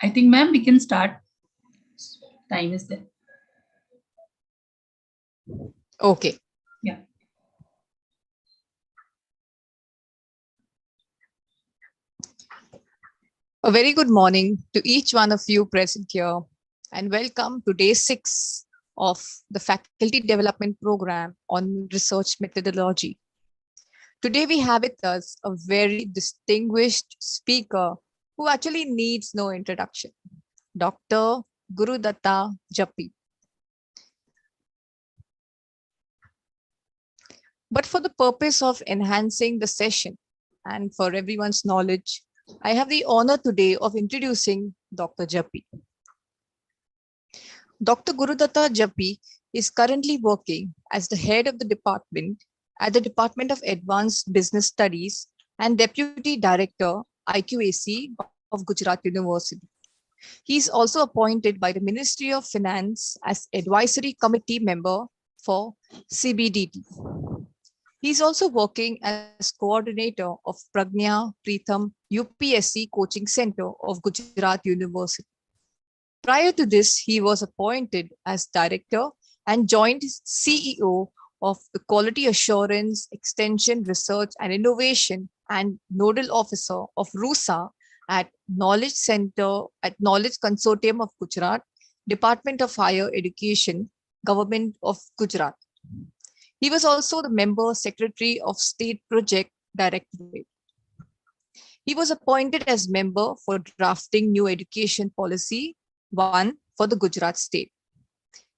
I think, ma'am, we can start. Time is there. Okay. Yeah. A very good morning to each one of you present here, and welcome to day 6 of the Faculty Development Program on Research Methodology. Today we have with us a very distinguished speaker who actually needs no introduction, Dr. Gurudatta Jappi. But for the purpose of enhancing the session and for everyone's knowledge, I have the honor today of introducing Dr. Jappi. Dr. Gurudatta Jappi is currently working as the head of the department at the Department of Advanced Business Studies and Deputy Director, IQAC of Gujarat University. He is also appointed by the Ministry of Finance as Advisory Committee member for CBDT. He is also working as coordinator of Pragnya Pritham UPSC Coaching Center of Gujarat University. Prior to this, he was appointed as director and joint CEO of the Quality Assurance, Extension, Research and Innovation and nodal officer of RUSA at Knowledge Center at Knowledge Consortium of Gujarat, Department of Higher Education, Government of Gujarat. He was also the member secretary of State Project Directorate. He was appointed as member for drafting new education policy 1 for the Gujarat state.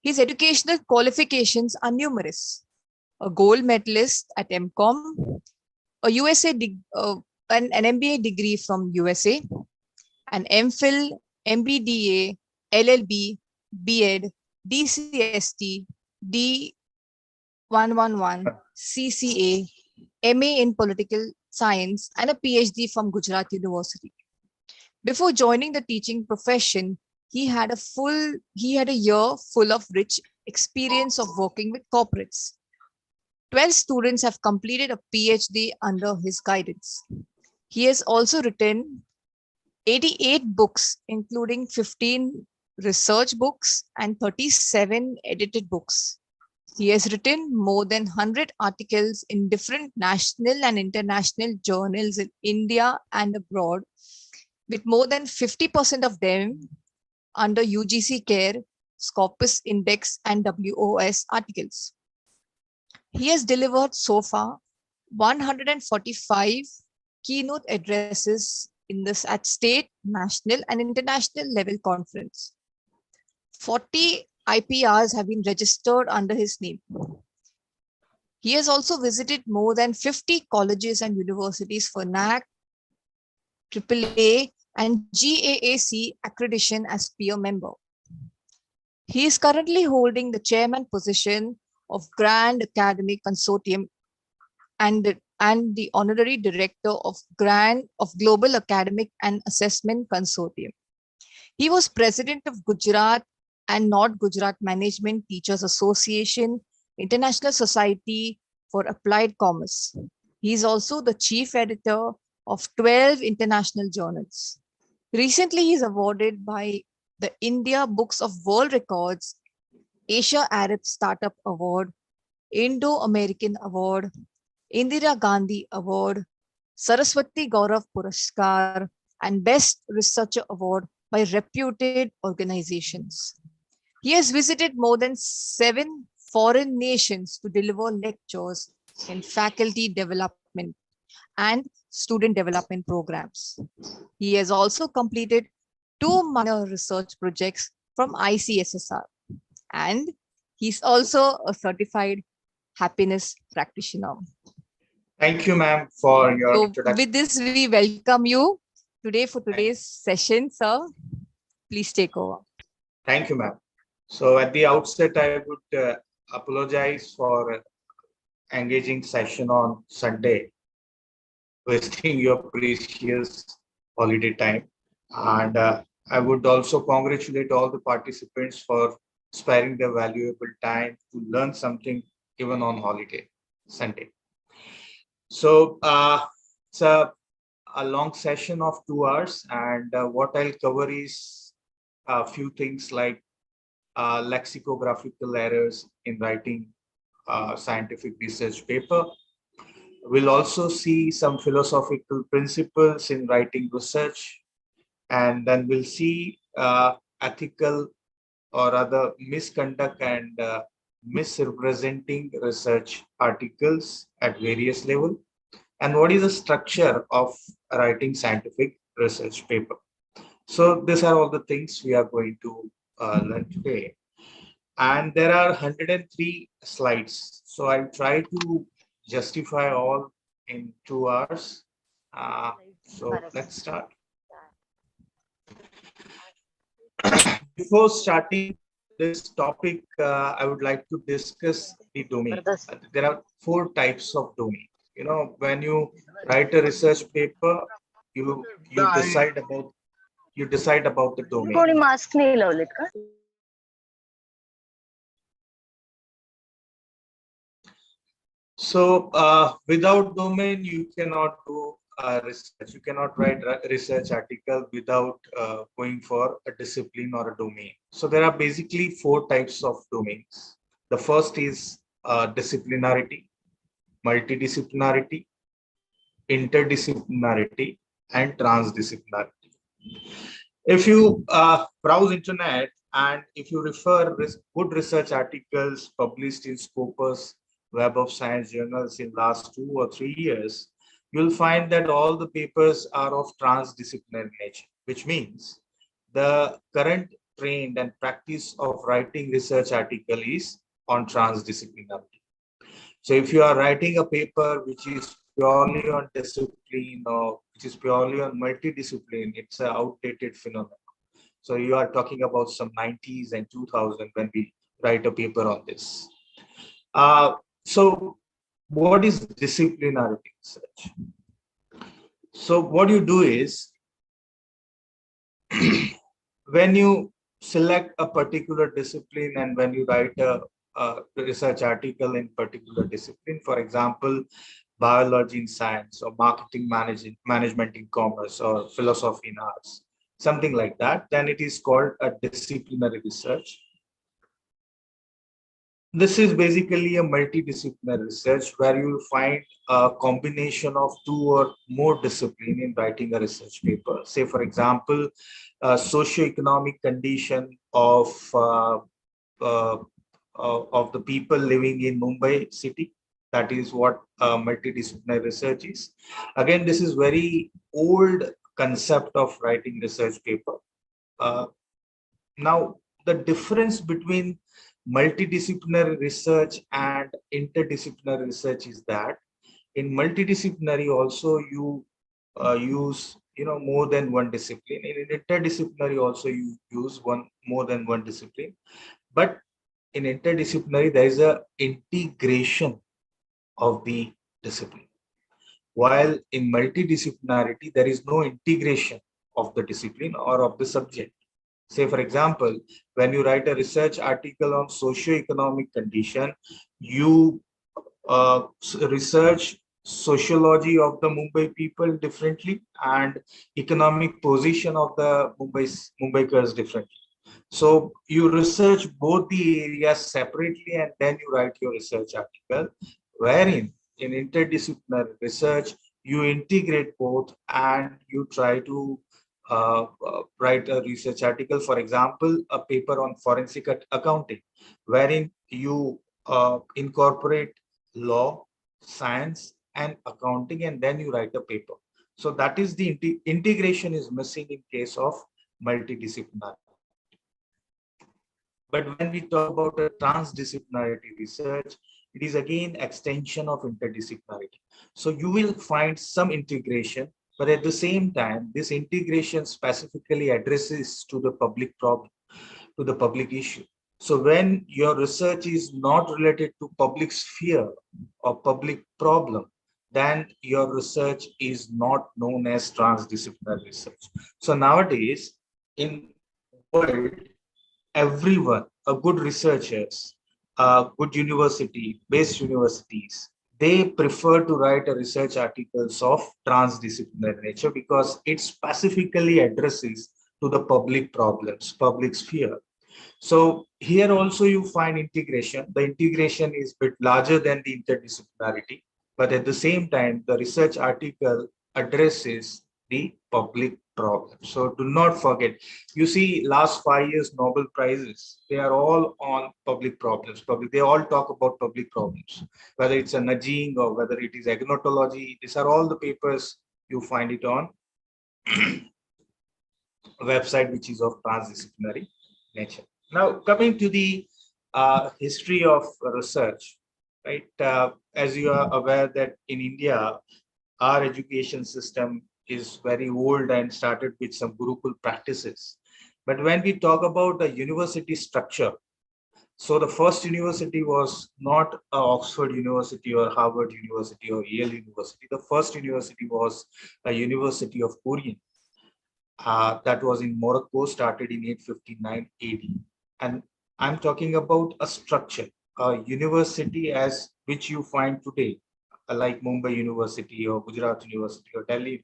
His educational qualifications are numerous. A gold medalist at MCOM, a an MBA degree from USA, an MPhil, MBDA, LLB, BEd, DCST, D111, CCA, MA in Political Science, and a PhD from Gujarat University. Before joining the teaching profession, he had a year full of rich experience of working with corporates. 12 students have completed a PhD under his guidance. He has also written 88 books, including 15 research books and 37 edited books. He has written more than 100 articles in different national and international journals in India and abroad, with more than 50% of them under UGC CARE, Scopus Index, and WOS articles. He has delivered so far 145 keynote addresses in this at state, national, and international level conference. 40 IPRs have been registered under his name. He has also visited more than 50 colleges and universities for NAC, AAA, and GAAC accreditation as peer member. He is currently holding the chairman position of Grand Academic Consortium and the honorary director of Global Academic and Assessment Consortium. He was president of Gujarat and North Gujarat Management Teachers Association, International Society for Applied Commerce. He is also the chief editor of 12 international journals. Recently, he is awarded by the India Books of World Records, Asia Arab Startup Award, Indo-American Award, Indira Gandhi Award, Saraswati Gaurav Puraskar, and Best Researcher Award by reputed organizations. He has visited more than 7 foreign nations to deliver lectures in faculty development and student development programs. He has also completed 2 minor research projects from ICSSR, and he's also a certified happiness practitioner. Thank you, ma'am, for your introduction. With this, we welcome you today for today's session, sir. Please take over. Thank you, ma'am. So at the outset, I would apologize for engaging session on Sunday, wasting your precious holiday time. And I would also congratulate all the participants for sparing their valuable time to learn something even on holiday, Sunday. So it's a a long session of 2 hours, and what I'll cover is a few things like lexicographical errors in writing scientific research paper. We'll also see some philosophical principles in writing research, and then we'll see ethical or other misconduct and misrepresenting research articles at various levels, and what is the structure of writing scientific research paper. So these are all the things we are going to learn today. And there are 103 slides. So I'll try to justify all in 2 hours. So let's start. Before starting this topic, I would like to discuss the domain. There are 4 types of domain. You know, when you write a research paper, you decide about the domain. कोणी mask नाही लावलेत का? So without domain, you cannot do research. You cannot write a research article without going for a discipline or a domain. So there are basically 4 types of domains. The first is disciplinarity, multidisciplinarity, interdisciplinarity, and transdisciplinarity. If you browse internet and if you refer good research articles published in Scopus, Web of Science journals in last 2 or 3 years, you'll find that all the papers are of transdisciplinary nature, which means the current trend and practice of writing research article is on transdisciplinarity. So if you are writing a paper which is purely on discipline or which is purely on multidiscipline, it's an outdated phenomenon. So you are talking about some 90s and 2000 when we write a paper on this. So what is disciplinarity research? So what you do is when you select a particular discipline and when you write a research article in particular discipline, for example, biology in science or marketing management in commerce or philosophy in arts, something like that, then it is called a disciplinary research. This is basically a multidisciplinary research where you will find a combination of 2 or more disciplines in writing a research paper. Say, for example, socio-economic condition of the people living in Mumbai city. That is what multidisciplinary research is. Again, this is very old concept of writing research paper. Now, the difference between multidisciplinary research and interdisciplinary research is that in multidisciplinary also you use more than one discipline. In interdisciplinary also you use more than one discipline, but in interdisciplinary there is a integration of the discipline, while in multidisciplinarity there is no integration of the discipline or of the subject. Say, for example, when you write a research article on socio-economic condition, you research sociology of the Mumbai people differently and economic position of the Mumbaikars differently. So you research both the areas separately and then you write your research article, wherein in interdisciplinary research, you integrate both and you try to write a research article, for example, a paper on forensic accounting, wherein you incorporate law, science, and accounting, and then you write a paper. So that is the integration is missing in case of multidisciplinary. But when we talk about a transdisciplinarity research, it is again extension of interdisciplinarity. So you will find some integration, but at the same time, this integration specifically addresses to the public problem, to the public issue. So when your research is not related to public sphere or public problem, then your research is not known as transdisciplinary research. So nowadays, in world, everyone, a good researchers, good universities, they prefer to write a research articles of transdisciplinary nature because it specifically addresses to the public problems, public sphere. So here also you find integration. The integration is a bit larger than the interdisciplinarity, but at the same time, the research article addresses the public problem. So do not forget, you see last 5 years Nobel Prizes, they are all on public problems. They all talk about public problems, whether it's a nudging or whether it is agnotology. These are all the papers you find it on website, which is of transdisciplinary nature. Now, coming to the history of research, right? As you are aware that in India, our education system is very old and started with some Gurukul practices. But when we talk about the university structure, so the first university was not Oxford University or Harvard University or Yale University. The first university was a University of Korean. That was in Morocco, started in 859 AD. And I'm talking about a structure, a university as which you find today, like Mumbai University or Gujarat University or Delhi.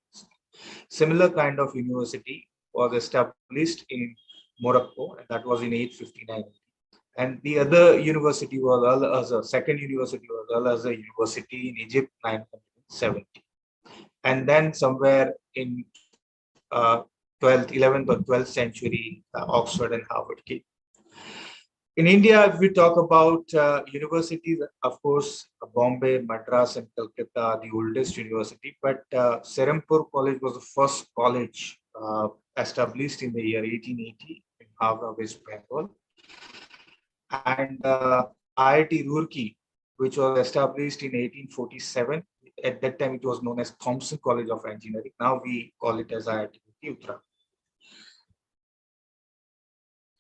Similar kind of university was established in Morocco, and that was in 859. And the other university was Al Azhar, second university was Al Azhar University in Egypt, 970. And then somewhere in 12th, 11th or 12th century, Oxford and Harvard came. In India, if we talk about universities, of course, Bombay, Madras, and Calcutta are the oldest university, but Serampur College was the first college established in the year 1880 in Havra, West Bengal. And IIT Roorkee, which was established in 1847. At that time, it was known as Thomson College of Engineering. Now we call it as IIT Roorkee, Uttarakhand.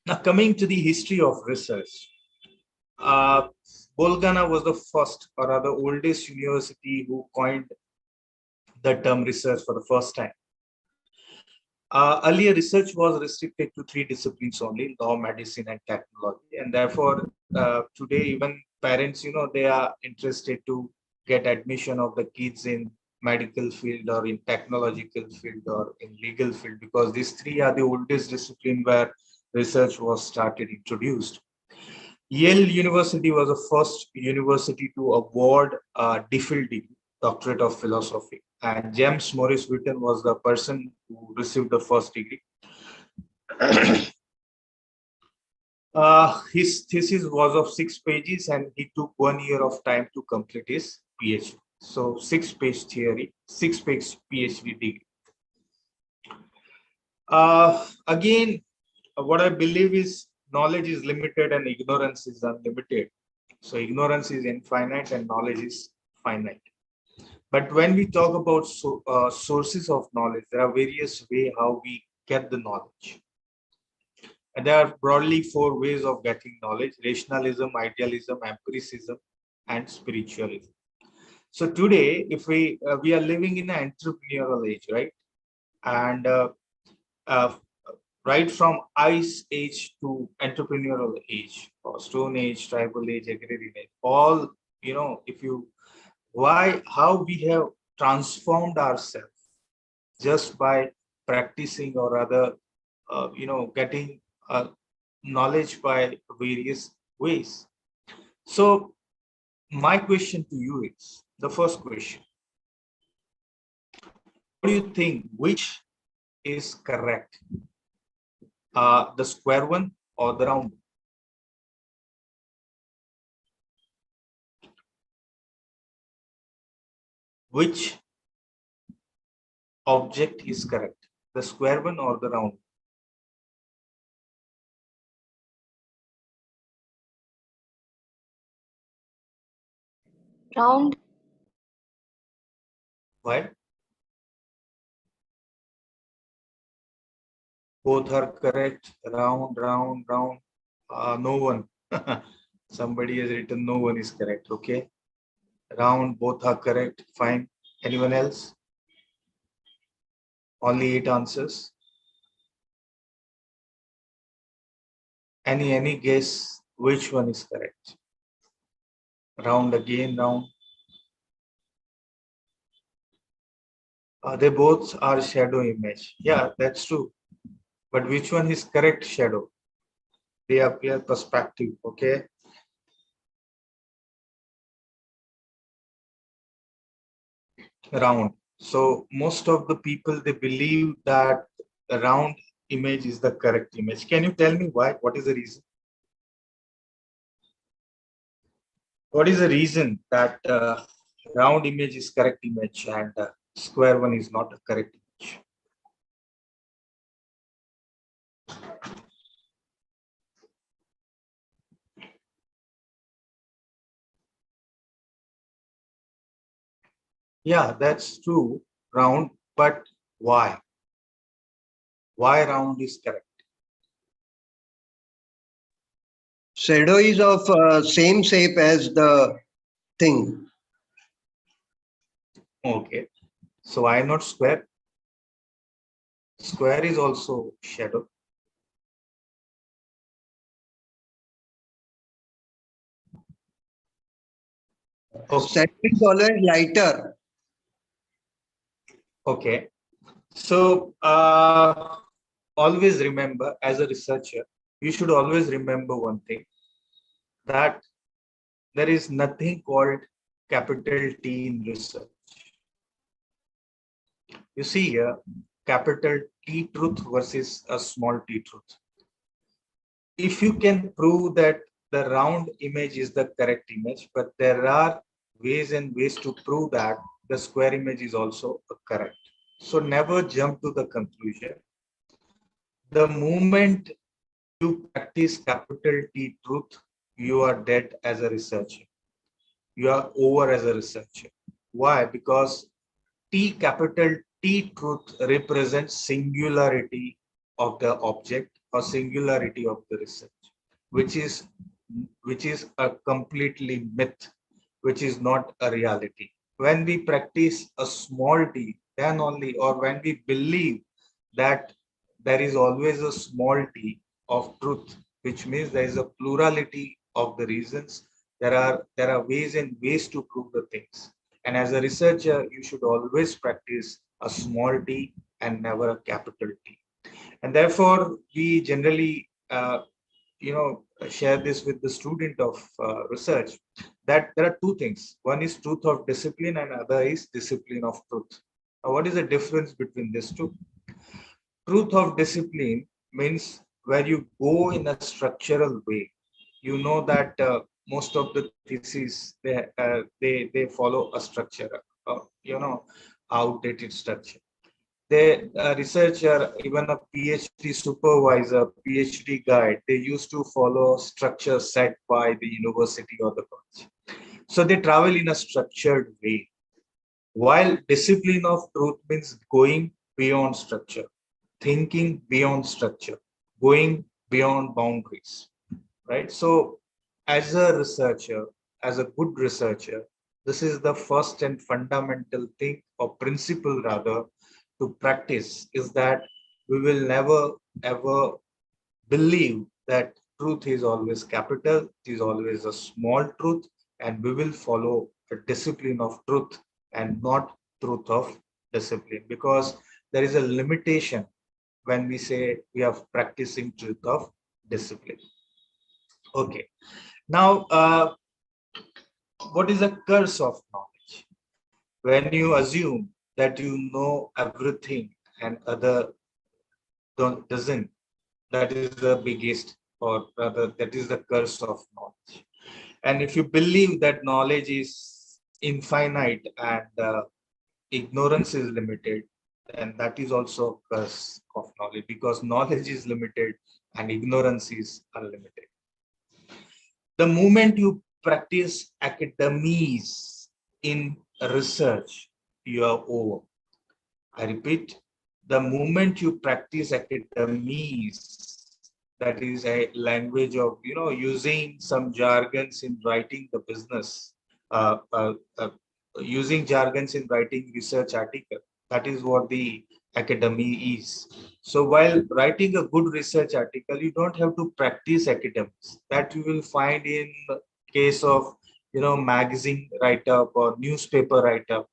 Now, coming to the history of research, Bolgana was the first or rather oldest university who coined the term research for the first time. Earlier, research was restricted to 3 disciplines only: law, medicine, and technology. And therefore, today, even parents, they are interested to get admission of the kids in medical field or in technological field or in legal field, because these 3 are the oldest discipline where research was started, introduced. Yale University was the first university to award a DPhil degree, Doctorate of Philosophy. And James Morris Witten was the person who received the first degree. His thesis was of 6 pages and he took 1 year of time to complete his PhD. So 6-page theory, 6-page PhD degree. Again, what I believe is knowledge is limited and ignorance is unlimited. So ignorance is infinite and knowledge is finite. But when we talk about sources of knowledge, there are various ways how we get the knowledge. And there are broadly 4 ways of getting knowledge: rationalism, idealism, empiricism, and spiritualism. So today, if we are living in an entrepreneurial age, right? And right from ice age to entrepreneurial age, or stone age, tribal age, agrarian age, all, if you, how we have transformed ourselves just by practicing or rather, getting knowledge by various ways. So my question to you is, the first question: what do you think, which is correct? The square one or the round one? Which object is correct, the square one or the round? Round. Why? Both are correct. Round, round, round. No one. Somebody has written no one is correct. Okay. Round, both are correct. Fine. Anyone else? Only 8 answers. Any guess which one is correct? Round again, round. They both are shadow image. Yeah, that's true. But which one is correct shadow? They appear perspective. Okay. Round. So most of the people, they believe that the round image is the correct image. Can you tell me why? What is the reason? What is the reason that round image is correct image and square one is not a correct image? Yeah, that's true. Round, but why? Why round is correct? Shadow is of same shape as the thing. Okay. So why not square? Square is also shadow. Okay. Shadow is always lighter. Okay. So always remember, as a researcher, you should always remember one thing, that there is nothing called capital T in research. You see here, capital T truth versus a small t truth. If you can prove that the round image is the correct image, but there are ways to prove that the square image is also correct. So never jump to the conclusion. The moment you practice capital T truth, you are dead as a researcher. You are over as a researcher. Why? Because T capital T truth represents singularity of the object or singularity of the research, which is a completely myth, which is not a reality. When we practice a small t, then only, or when we believe that there is always a small t of truth, which means there is a plurality of the reasons. There are ways to prove the things. And as a researcher, you should always practice a small t and never a capital T. And therefore, we generally, share this with the student of research, that there are two things. One is truth of discipline and other is discipline of truth. What is the difference between these two? Truth of discipline means where you go in a structural way. You know that most of the theses, they follow a structure, outdated structure. The researcher, even a PhD supervisor, PhD guide, they used to follow structure set by the university or the college. So they travel in a structured way. While discipline of truth means going beyond structure, thinking beyond structure, going beyond boundaries, right? So as a researcher, as a good researcher, this is the first and fundamental thing or principle rather to practice, is that we will never ever believe that truth is always capital, it is always a small truth, and we will follow the discipline of truth and not truth of discipline, because there is a limitation when we say we are practicing truth of discipline. Okay. Now, what is the curse of knowledge? When you assume that you know everything and other doesn't, that is the biggest, or rather, that is the curse of knowledge. And if you believe that knowledge is infinite and ignorance is limited, then that is also a curse of knowledge, because knowledge is limited and ignorance is unlimited. The moment you practice academies in research, you are over. I repeat, the moment you practice academies, that is a language of, using some jargons in writing the business, uh, uh, uh, using jargons in writing research article, that is what the academy is. So while writing a good research article, you don't have to practice academics. That you will find in case of, magazine write-up or newspaper write-up.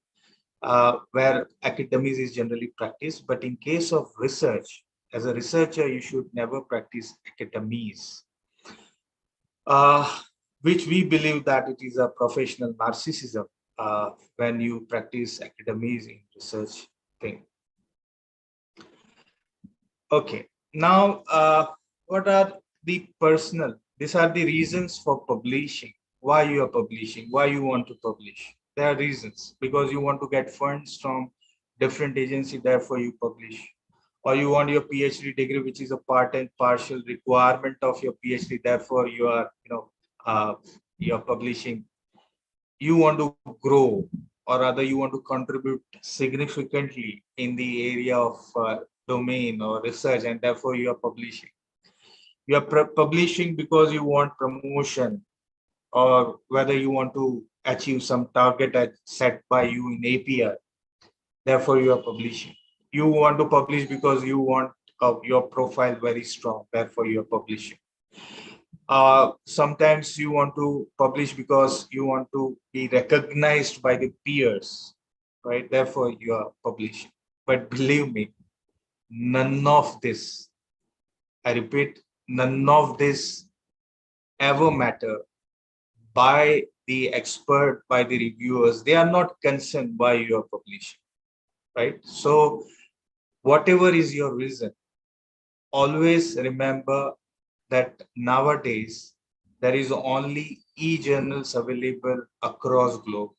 where academies is generally practiced. But in case of research, as a researcher, you should never practice academies, uh, which we believe that it is a professional narcissism when you practice academies in research thing. Okay, now what are the personal? These are the reasons for publishing. Why you are publishing? Why you want to publish? There are reasons because you want to get funds from different agency. Therefore, you publish, or you want your PhD degree, which is a part and partial requirement of your PhD. Therefore, you are you are publishing. You want to grow, or rather you want to contribute significantly in the area of domain or research, and therefore you are publishing. You are publishing because you want promotion, or whether you want to achieve some target set by you in API, therefore you are publishing. You want to publish because you want your profile very strong, therefore you are publishing. Sometimes you want to publish because you want to be recognized by the peers, right? Therefore, you are publishing. But believe me, none of this, I repeat, none of this ever matter by the expert, by the reviewers. They are not concerned by your publishing, right? So, whatever is your reason, always remember that nowadays there is only e-journals available across globe.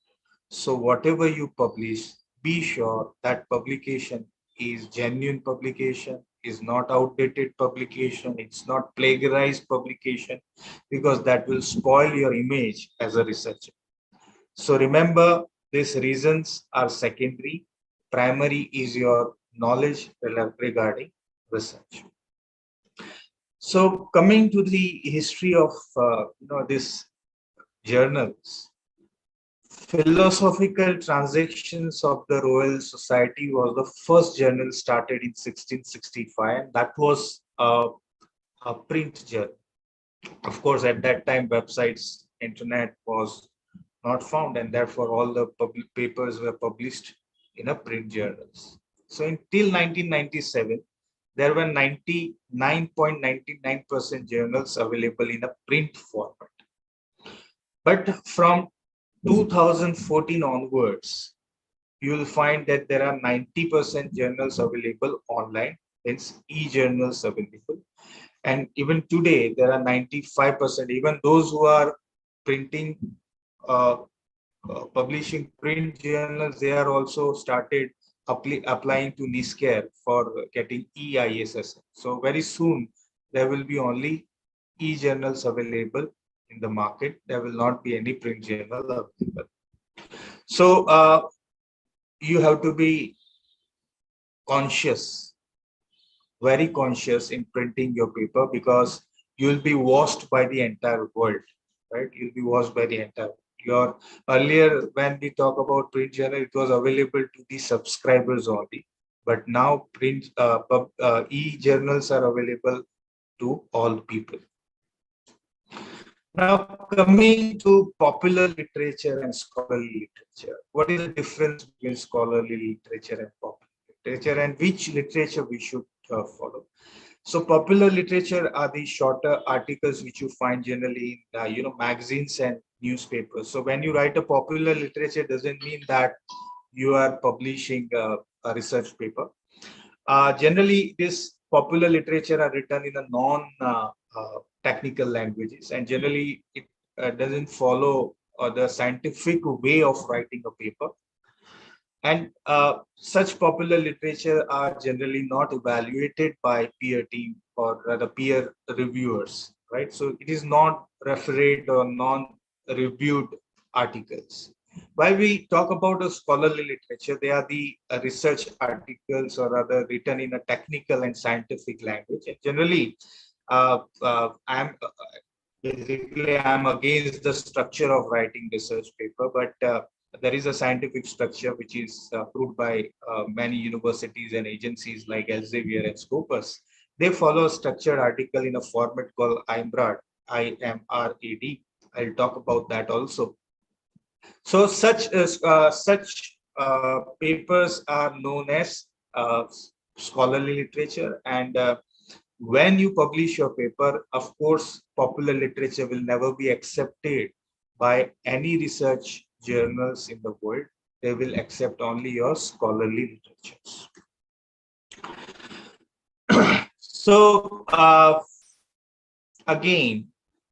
So whatever you publish, be sure that publication is genuine publication, is not outdated publication, it's not plagiarized publication, because that will spoil your image as a researcher. So remember, these reasons are secondary. Primary is your knowledge regarding research. So coming to the history of this journals, Philosophical Transactions of the Royal Society was the first journal started in 1665, and that was a print journal. Of course, at that time, websites, internet was not found, and therefore all the public papers were published in a print journals. So until 1997, there were 99.99% journals available in a print format. But from 2014 onwards, you will find that there are 90% journals available online, hence e-journals available. And even today, there are 95%, even those who are printing, publishing print journals, they are also started applying to NISCARE for getting EISS. So very soon, there will be only e-journals available in the market. There will not be any print journal available. So you have to be conscious, very conscious in printing your paper, because you will be watched by the entire world, right? You'll be watched by the entire world. Your earlier, when we talk about print journal, it was available to the subscribers only, but now print e-journals are available to all people. Now, coming to popular literature and scholarly literature, what is the difference between scholarly literature and popular literature, and which literature we should follow? So, popular literature are the shorter articles which you find generally in magazines and newspapers. So, when you write a popular literature, doesn't mean that you are publishing a research paper. Generally, this popular literature are written in a non-technical languages, and generally it doesn't follow the scientific way of writing a paper. And such popular literature are generally not evaluated by peer team or rather peer reviewers, right? So it is not referred or non-reviewed articles. While we talk about a scholarly literature, they are the research articles or rather written in a technical and scientific language. And generally, I'm against the structure of writing research paper, but there is a scientific structure which is approved by many universities and agencies like Elsevier and Scopus. They follow a structured article in a format called IMRAD, IMRAD. I'll talk about that also. So such papers are known as scholarly literature, and when you publish your paper, of course, popular literature will never be accepted by any research journals in the world. They will accept only your scholarly literatures. So again,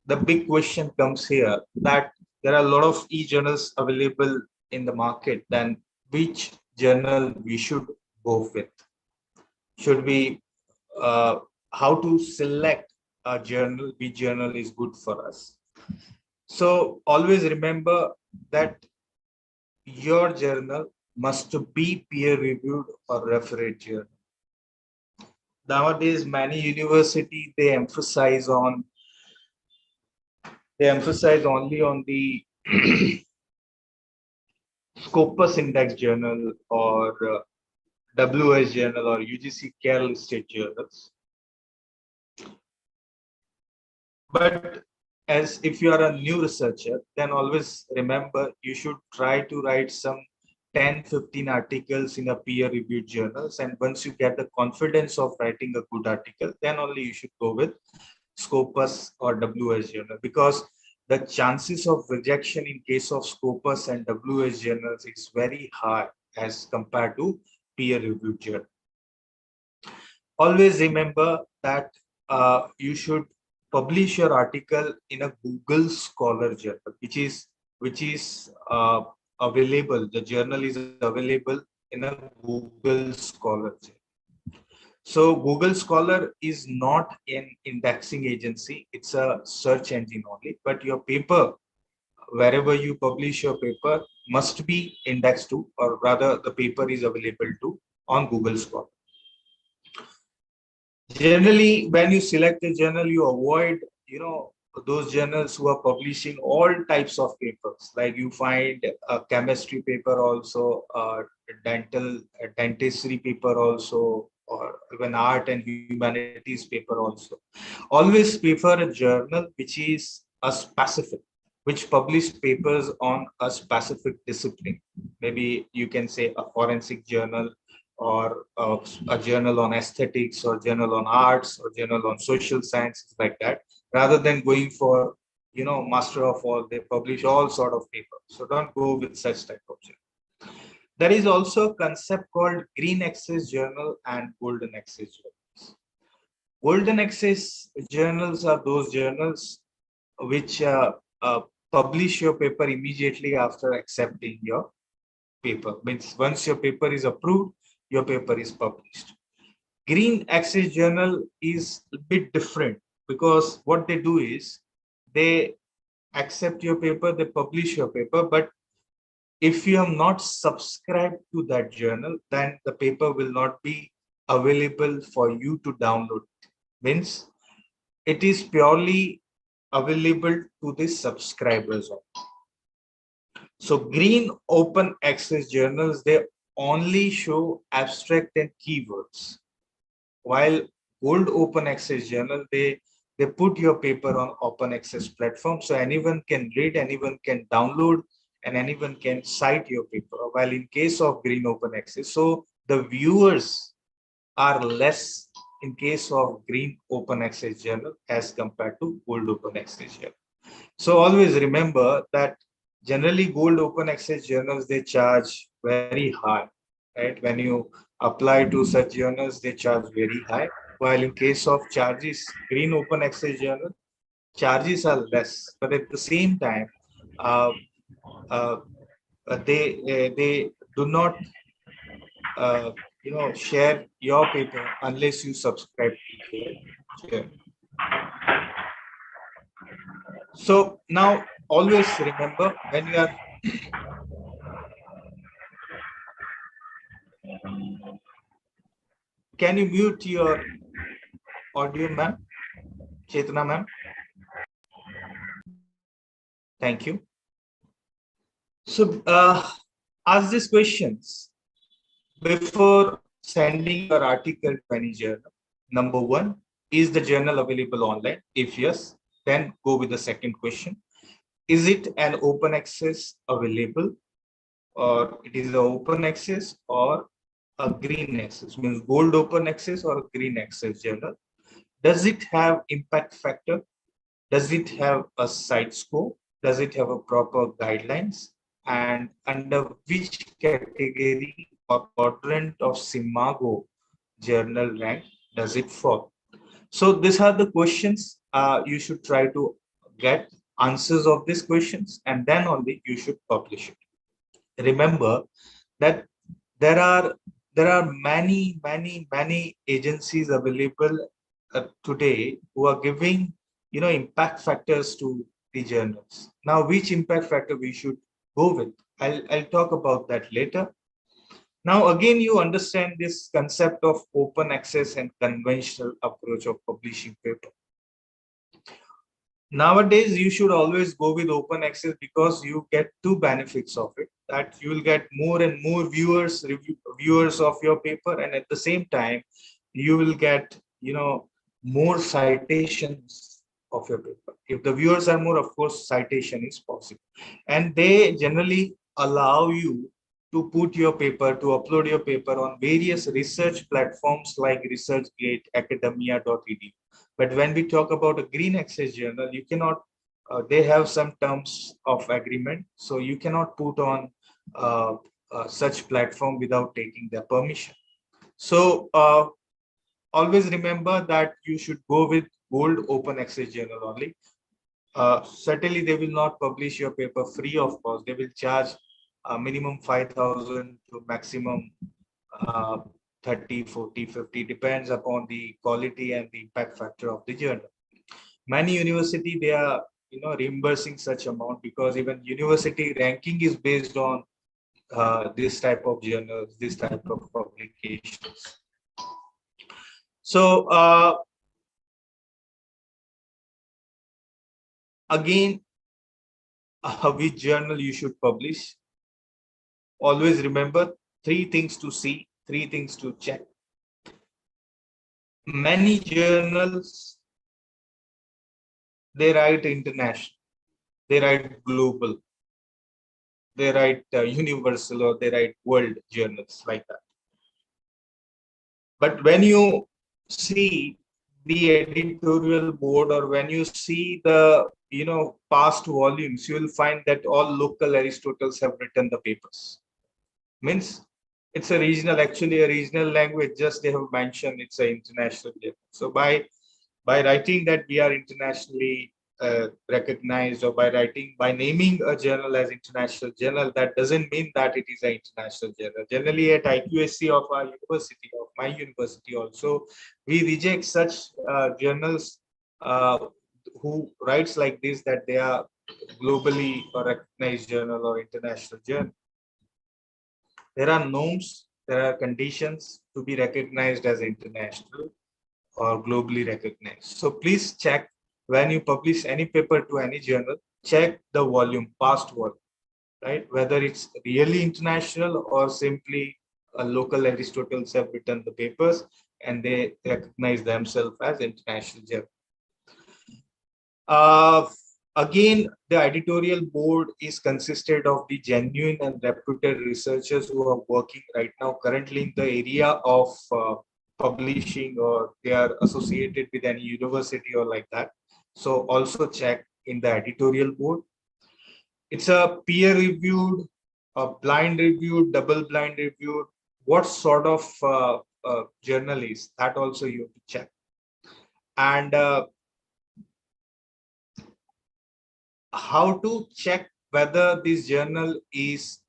the big question comes here that there are a lot of e-journals available in the market. Then which journal we should go with? Should we how to select a journal? Which journal is good for us? So always remember that your journal must be peer reviewed or referred journal. Nowadays, many university they emphasize only on the Scopus Index journal or WS journal or UGC care listed journals. But as if you are a new researcher, then always remember you should try to write some 10-15 articles in a peer reviewed journals, and once you get the confidence of writing a good article, then only you should go with Scopus or WS journal, because the chances of rejection in case of Scopus and WS journals is very high as compared to peer reviewed journal. Always remember that you should publish your article in a Google Scholar journal, which is available. The journal is available in a Google Scholar journal. So Google Scholar is not an indexing agency; it's a search engine only. But your paper, wherever you publish your paper, must be indexed to, or rather, the paper is available to on Google Scholar. Generally, when you select a journal, you avoid, those journals who are publishing all types of papers. Like you find a chemistry paper also, dentistry paper also, or even art and humanities paper also. Always prefer a journal which is a specific, which publish papers on a specific discipline. Maybe you can say a forensic journal, or a journal on aesthetics, or journal on arts, or journal on social sciences, like that, rather than going for, master of all. They publish all sort of papers. So don't go with such type of journal. There is also a concept called green access journal and golden access journals. Golden access journals are those journals which publish your paper immediately after accepting your paper. Means once your paper is approved, your paper is published. Green access journal is a bit different, because what they do is they accept your paper, they publish your paper, but if you have not subscribed to that journal, then the paper will not be available for you to download. Means it is purely available to the subscribers. So green open access journals, they only show abstract and keywords, while gold open access journal, they put your paper on open access platform, so anyone can read, anyone can download, and anyone can cite your paper. While in case of green open access, so the viewers are less in case of green open access journal as compared to gold open access journal. So always remember that generally gold open access journals, they charge very high, right? When you apply to such journals, they charge very high. While in case of charges, green open access journal, charges are less, but at the same time, uh, uh, they do not share your paper unless you subscribe to their journal. So now always remember, when you are can you mute your audio, ma'am? Chetana, ma'am. Thank you. So ask these questions before sending your article to any journal. Number one, is the journal available online? If yes, then go with the second question. Is it an open access available? or it is an open access or a green access, means gold open access or a green access journal. Does it have impact factor? Does it have a site score? Does it have a proper guidelines? And under which category or quadrant of Simago journal rank does it fall? So these are the questions you should try to get answers of these questions, and then only you should publish it. Remember that there are many agencies available today who are giving impact factors to the journals. Now, which impact factor we should go with? I'll talk about that later. Now, again, you understand this concept of open access and conventional approach of publishing paper. Nowadays, you should always go with open access because you get two benefits of it, that you will get more and more viewers of your paper, and at the same time, you will get more citations of your paper. If the viewers are more, of course, citation is possible, and they generally allow you to put your paper, to upload your paper on various research platforms like ResearchGate, academia.edu. But when we talk about a green access journal, you cannot, they have some terms of agreement. So you cannot put on such platform without taking their permission. So always remember that you should go with gold open access journal only. Certainly they will not publish your paper free of cost. They will charge minimum 5,000 to maximum 30, 40, 50, depends upon the quality and the impact factor of the journal. Many university, they are reimbursing such amount because even university ranking is based on this type of journals, this type of publications. So again, which journal you should publish? Always remember 3 things to see, 3 things to check. Many journals, they write international, they write global, they write universal, or they write world journals like that. But when you see the editorial board, or when you see the past volumes, you will find that all local Aristotles have written the papers. Means it's a regional, actually a regional language, just they have mentioned it's an international journal. So by writing that we are internationally recognized, or by naming a journal as international journal, that doesn't mean that it is an international journal. Generally at IQAC of our university, of my university also, we reject such journals who writes like this, that they are globally or recognized journal or international journal. There are norms, there are conditions to be recognized as international or globally recognized. So please check when you publish any paper to any journal, check the volume, past volume, right? Whether it's really international or simply a local Aristotles have written the papers and they recognize themselves as international journal. Again, the editorial board is consisted of the genuine and reputed researchers who are working right now currently in the area of publishing, or they are associated with any university or like that. So also check in the editorial board. It's a peer reviewed, a blind reviewed, double blind reviewed. What sort of journal is that, also you have to check. And how to check whether this journal is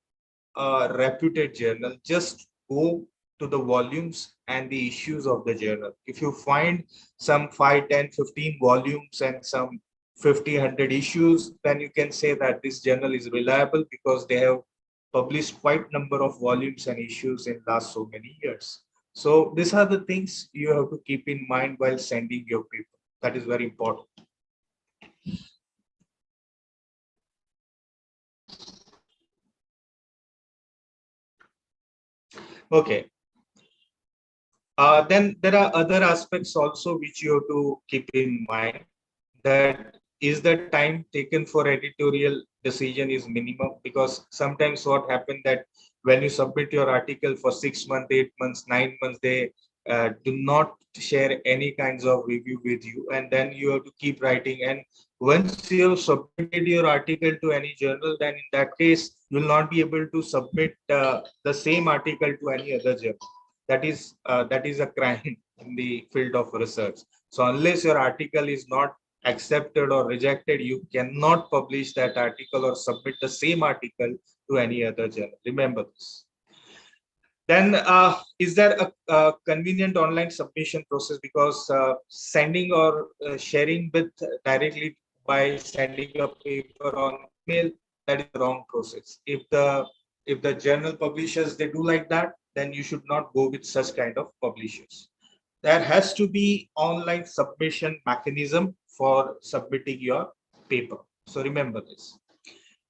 a reputed journal? Just go to the volumes and the issues of the journal. If you find some 5, 10, 15 volumes and some 50, 100 issues, then you can say that this journal is reliable because they have published quite number of volumes and issues in last so many years. So these are the things you have to keep in mind while sending your paper. That is very important. Okay. Then there are other aspects also which you have to keep in mind. That is the time taken for editorial decision is minimum, because sometimes what happened that when you submit your article for 6 months, 8 months, 9 months, they do not share any kinds of review with you, and then you have to keep writing. And once you have submitted your article to any journal, then in that case you will not be able to submit the same article to any other journal. That is a crime in the field of research. So unless your article is not accepted or rejected, you cannot publish that article or submit the same article to any other journal. Remember this. Then is there a convenient online submission process? Because sending or sharing with directly by sending a paper on email, that is the wrong process. If the journal publishers, they do like that, then you should not go with such kind of publishers. There has to be online submission mechanism for submitting your paper. So remember this.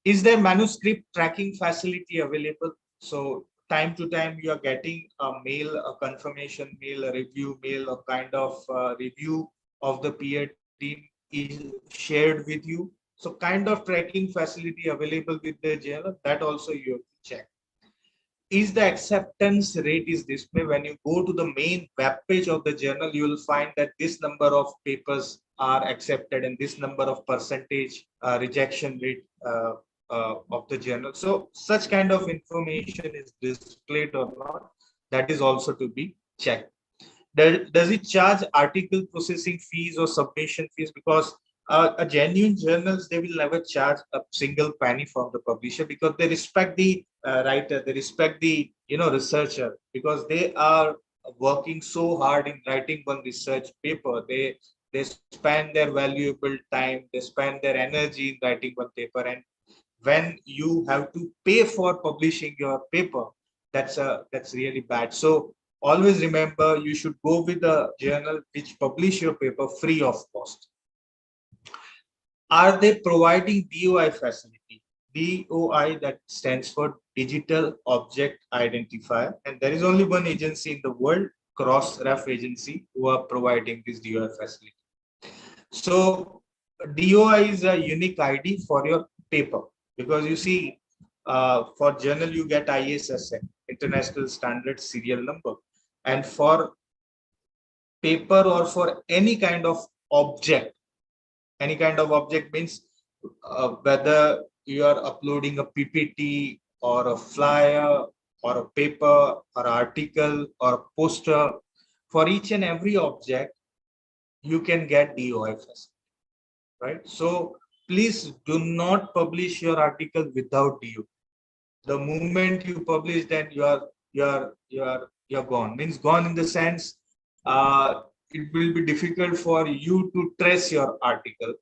Is there manuscript tracking facility available? So time to time you are getting a mail, a confirmation mail, a review mail, a kind of review of the peer team is shared with you. So kind of tracking facility available with the journal, that also you have to check. Is the acceptance rate is displayed? When you go to the main web page of the journal, you will find that this number of papers are accepted and this number of percentage rejection rate of the journal. So such kind of information is displayed or not, that is also to be checked. Does it charge article processing fees or submission fees? Because a genuine journals, they will never charge a single penny from the publisher, because they respect the writer, they respect the researcher, because they are working so hard in writing one research paper. They spend their valuable time, they spend their energy in writing one paper, and when you have to pay for publishing your paper, that's really bad. So always remember, you should go with a journal which publish your paper free of cost. Are they providing DOI facility? DOI, that stands for Digital Object Identifier, and there is only one agency in the world, Crossref agency, who are providing this DOI facility. So DOI is a unique ID for your paper, because you see, for journal you get ISSN, International Standard Serial Number, and for paper or for any kind of object, any kind of object means whether you are uploading a PPT or a flyer or a paper or article or poster, for each and every object you can get DOI facility, right? So please do not publish your article without DOI. The moment you publish, then you're gone. Means gone in the sense, it will be difficult for you to trace your article.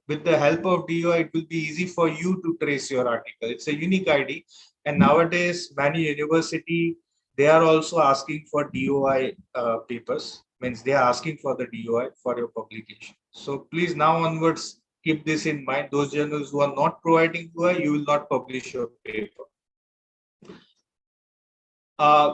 With the help of DOI, it will be easy for you to trace your article. It's a unique ID, and nowadays many university, they are also asking for DOI papers. Means they are asking for the DOI for your publication. So please, now onwards, keep this in mind. Those journals who are not providing DOI, you will not publish your paper.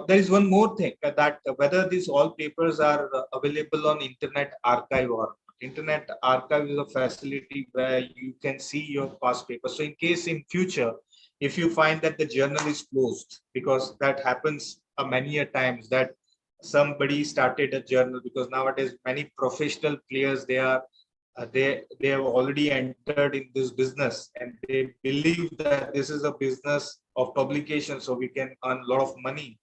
There is one more thing, that whether these all papers are available on Internet Archive or not. Internet Archive is a facility where you can see your past papers. So in case in future, if you find that the journal is closed, because that happens many a times, that somebody started a journal, because nowadays many professional players, they have already entered in this business, and they believe that this is a business of publication, so we can earn a lot of money.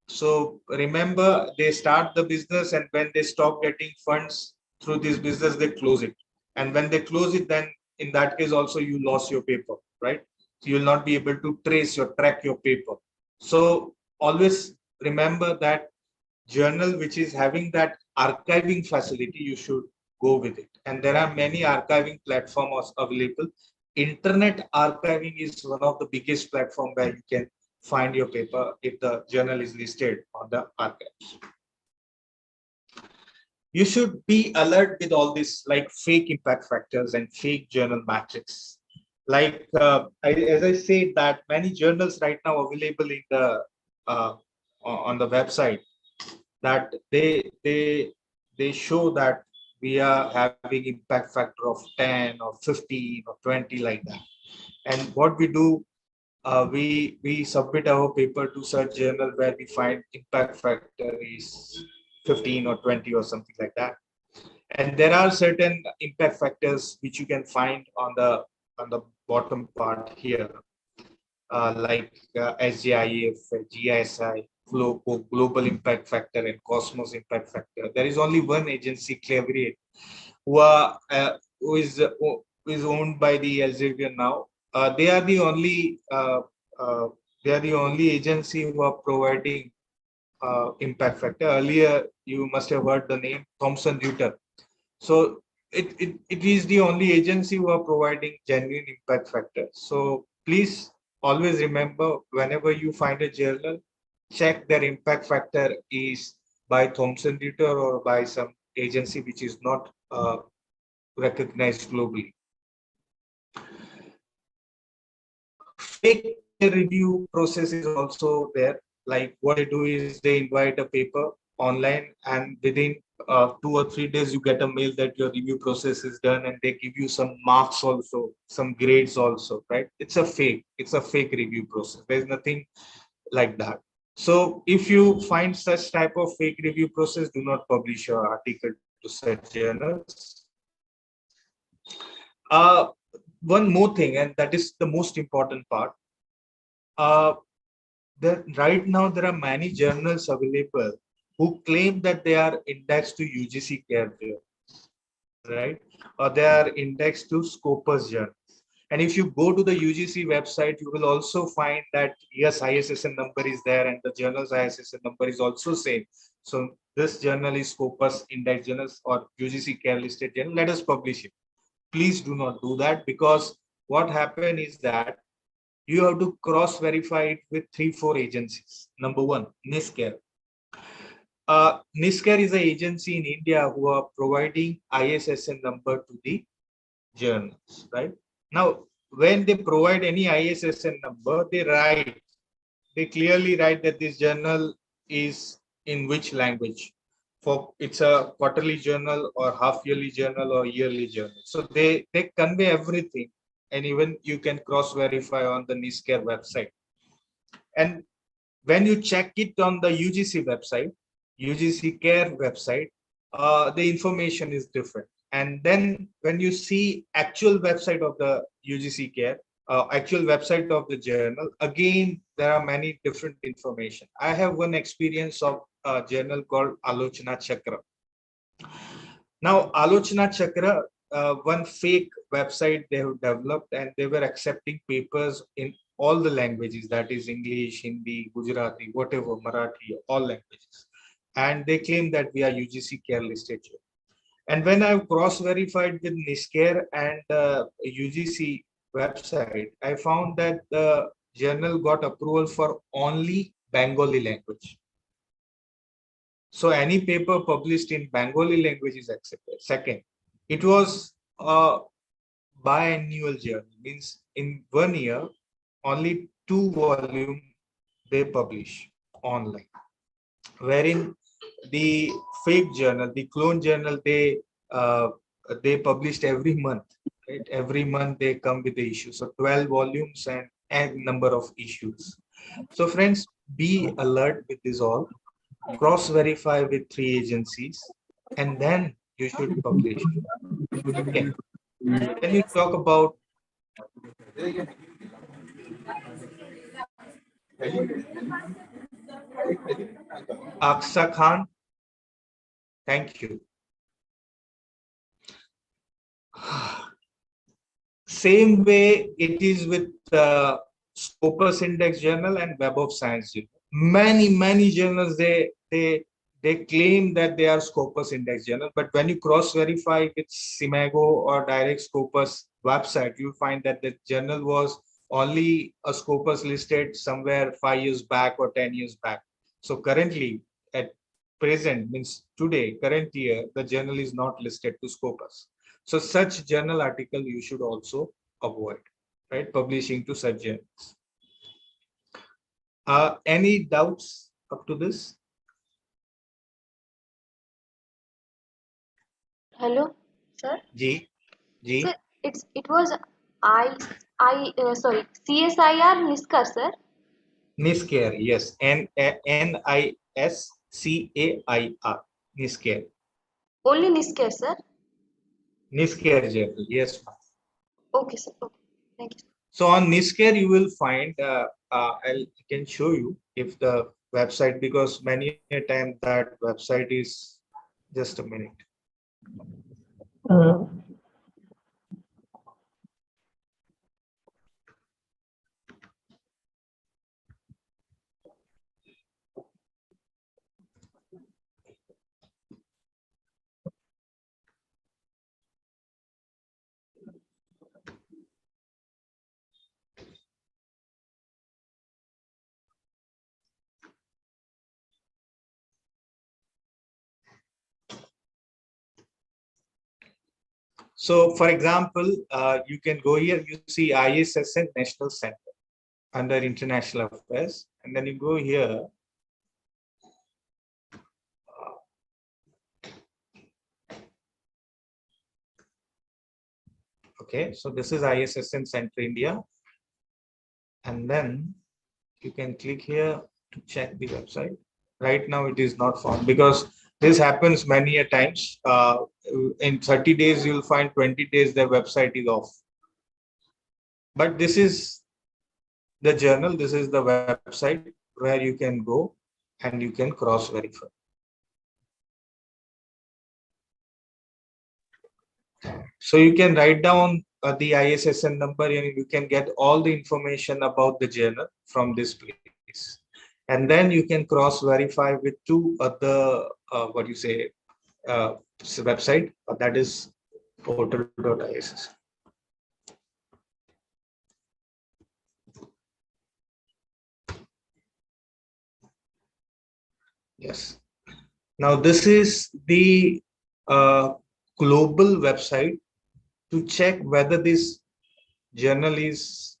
So remember, they start the business, and when they stop getting funds through this business, they close it. And when they close it, then in that case also you lost your paper, right? So you will not be able to track your paper. So always remember that journal which is having that archiving facility, you should go with it. And there are many archiving platforms available. Internet archiving is one of the biggest platform where you can find your paper if the journal is listed on the archives. You should be alert with all this, like fake impact factors and fake journal metrics. Like as I said, that many journals right now available in the on the website, that they show that we are having impact factor of 10 or 15 or 20 like that. And what we do, we submit our paper to such journal where we find impact factor is 15 or 20 or something like that. And there are certain impact factors which you can find on the bottom part here, like SGIF, GISI, Global Impact Factor, and Cosmos Impact Factor. There is only one agency, Cleverate, who is owned by the Elsevier now. They are the only agency who are providing impact factor. Earlier, you must have heard the name Thomson Reuters. So it is the only agency who are providing genuine impact factor. So please always remember, whenever you find a journal, check their impact factor is by Thomson Reuters or by some agency which is not recognized globally. Fake peer review process is also there. Like what they do is they invite a paper online, and within 2 or 3 days you get a mail that your review process is done, and they give you some marks also, some grades also, right? It's a fake review process. There's nothing like that. So if you find such type of fake review process, do not publish your article to such journals. One more thing, and that is the most important part. Right now there are many journals available who claim that they are indexed to UGC care journals, right? Or they are indexed to Scopus journals. And if you go to the UGC website, you will also find that yes, ISSN number is there, and the journal's ISSN number is also same. So this journal is Scopus index journals or UGC care listed journal. Let us publish it. Please do not do that, because what happened is that you have to cross verify it with 3-4 agencies. Number one, NISCARE. NISCARE is an agency in India who are providing ISSN number to the journals, right? Now, when they provide any ISSN number, they clearly write that this journal is in which language. For it's a quarterly journal or half yearly journal or yearly journal. So they convey everything, and even you can cross verify on the NISCARE website. And when you check it on the UGC website, UGC care website, the information is different. And then when you see actual website of the UGC care, actual website of the journal, again, there are many different information. I have one experience of a journal called Alochana Chakra. Now, Alochana Chakra, one fake website they have developed, and they were accepting papers in all the languages, that is English, Hindi, Gujarati, whatever, Marathi, all languages. And they claim that we are UGC care listed. And when I've cross-verified with NISCARE and UGC website, I found that the journal got approval for only Bengali language. So any paper published in Bengali language is accepted. Second, it was a biannual journal, means in 1 year, only 2 volumes they publish online, wherein the fake journal, the clone journal, they published every month, right? Every month they come with the issue. So 12 volumes and number of issues. So friends, be alert with this all. Cross verify with 3 agencies, and then you should publish. Okay. Then we talk about Aksa Khan. Thank you. Same way it is with Scopus Index Journal and Web of Science Journal. Many journals they claim that they are Scopus Index Journal, but when you cross verify with Simago or Direct Scopus website, you find that the journal was only a Scopus listed somewhere 5 years back or 10 years back. So currently, at present, means today, current year, the journal is not listed to Scopus. So such journal article you should also avoid, right? Publishing to such journals. Any doubts up to this? Hello, sir. Ji. Sir, it was Sorry, CSIR Niskar, sir. Niscare, yes. Niscair. Niscare. Only Niskar, sir. Niscare journal, yes. Okay, sir. Okay. Thank you. So on Niscare, you will find, I can show you if the website, because many a time that website is, just a minute. So for example, you can go here, you see ISSN National Center under International Affairs, and then you go here. Okay, so this is ISSN Center India. And then you can click here to check the website. Right now it is not found because this happens many a times. In 30 days, you'll find 20 days the website is off. But this is the journal, this is the website where you can go and you can cross verify. So you can write down the ISSN number and you can get all the information about the journal from this place. And then you can cross verify with two other, website, that is portal.iss. Yes. Now this is the global website to check whether this journal is,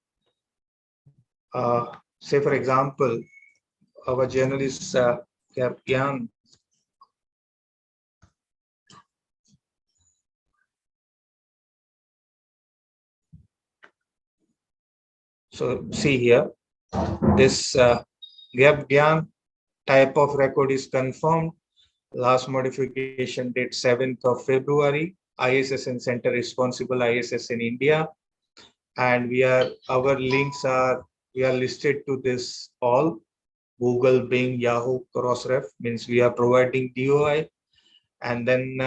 say for example, our journal is Gyan. So see here, this Gyan type of record is confirmed. Last modification date 7th of February. ISSN Center responsible ISSN India. And our links are, we are listed to this all. Google, Bing, Yahoo, Crossref, means we are providing DOI. And then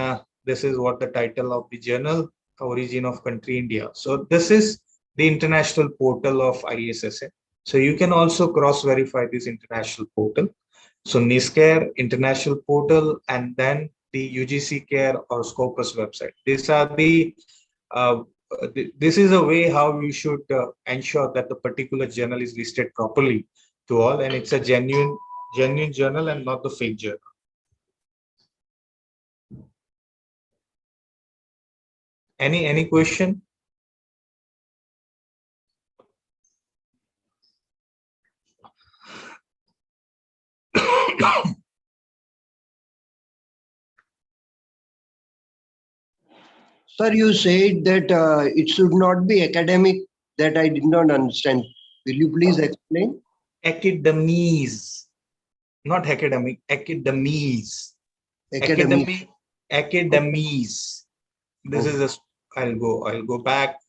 this is what the title of the journal, origin of country India. So this is the international portal of ISSN. So you can also cross verify this international portal. So NISCARE international portal, and then the UGC Care or Scopus website. These are the this is a way how you should ensure that the particular journal is listed properly to all, and it's a genuine journal and not the fake journal. Any question? Sir, you said that it should not be academic. That I did not understand. Will you please explain? Academies, not academic. Academies. Academic. Academies. This is a. I'll go back.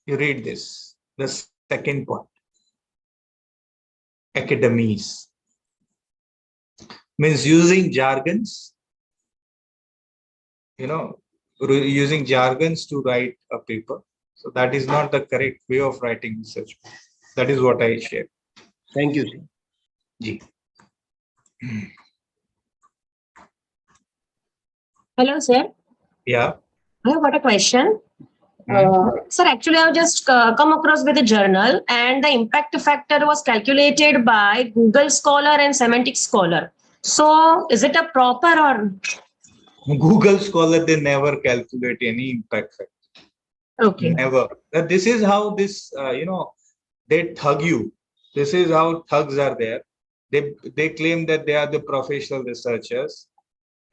You read this. The second point. Academies means using jargons, using jargons to write a paper. So that is not the correct way of writing research. That is what I share. Thank you, sir. Ji. Hello, sir. Yeah. I have got a question. Sir, actually, I've just come across with a journal, and the impact factor was calculated by Google Scholar and Semantic Scholar. So, is it a proper or? Google Scholar, they never calculate any impact factor. Okay. Never. This is how this, they thug you. This is how thugs are there. They claim that they are the professional researchers,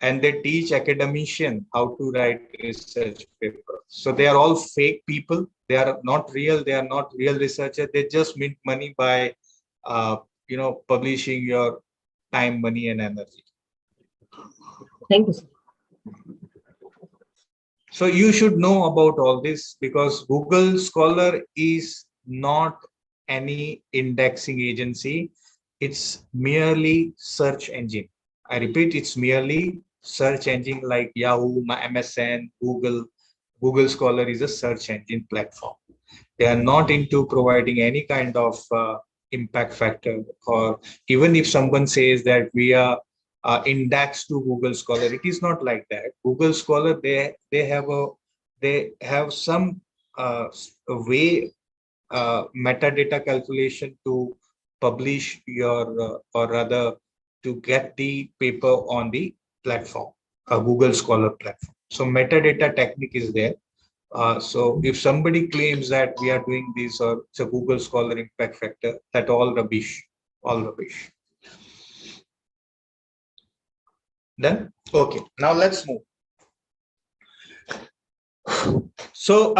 and they teach academician how to write research paper. So they are all fake people. They are not real. They are not real researchers. They just mint money by, publishing your time, money, and energy. Thank you, sir. So you should know about all this, because Google Scholar is not any indexing agency. It's merely search engine. I repeat, it's merely search engine like Yahoo, MSN, Google. Google Scholar is a search engine platform. They are not into providing any kind of impact factor, or even if someone says that we are indexed to Google Scholar, it is not like that. Google Scholar, they have some way, metadata calculation to publish your or rather to get the paper on the platform, a Google Scholar platform. So metadata technique is there. So if somebody claims that we are doing this or it's a Google Scholar impact factor, that all rubbish, all rubbish. Then, okay, now let's move. So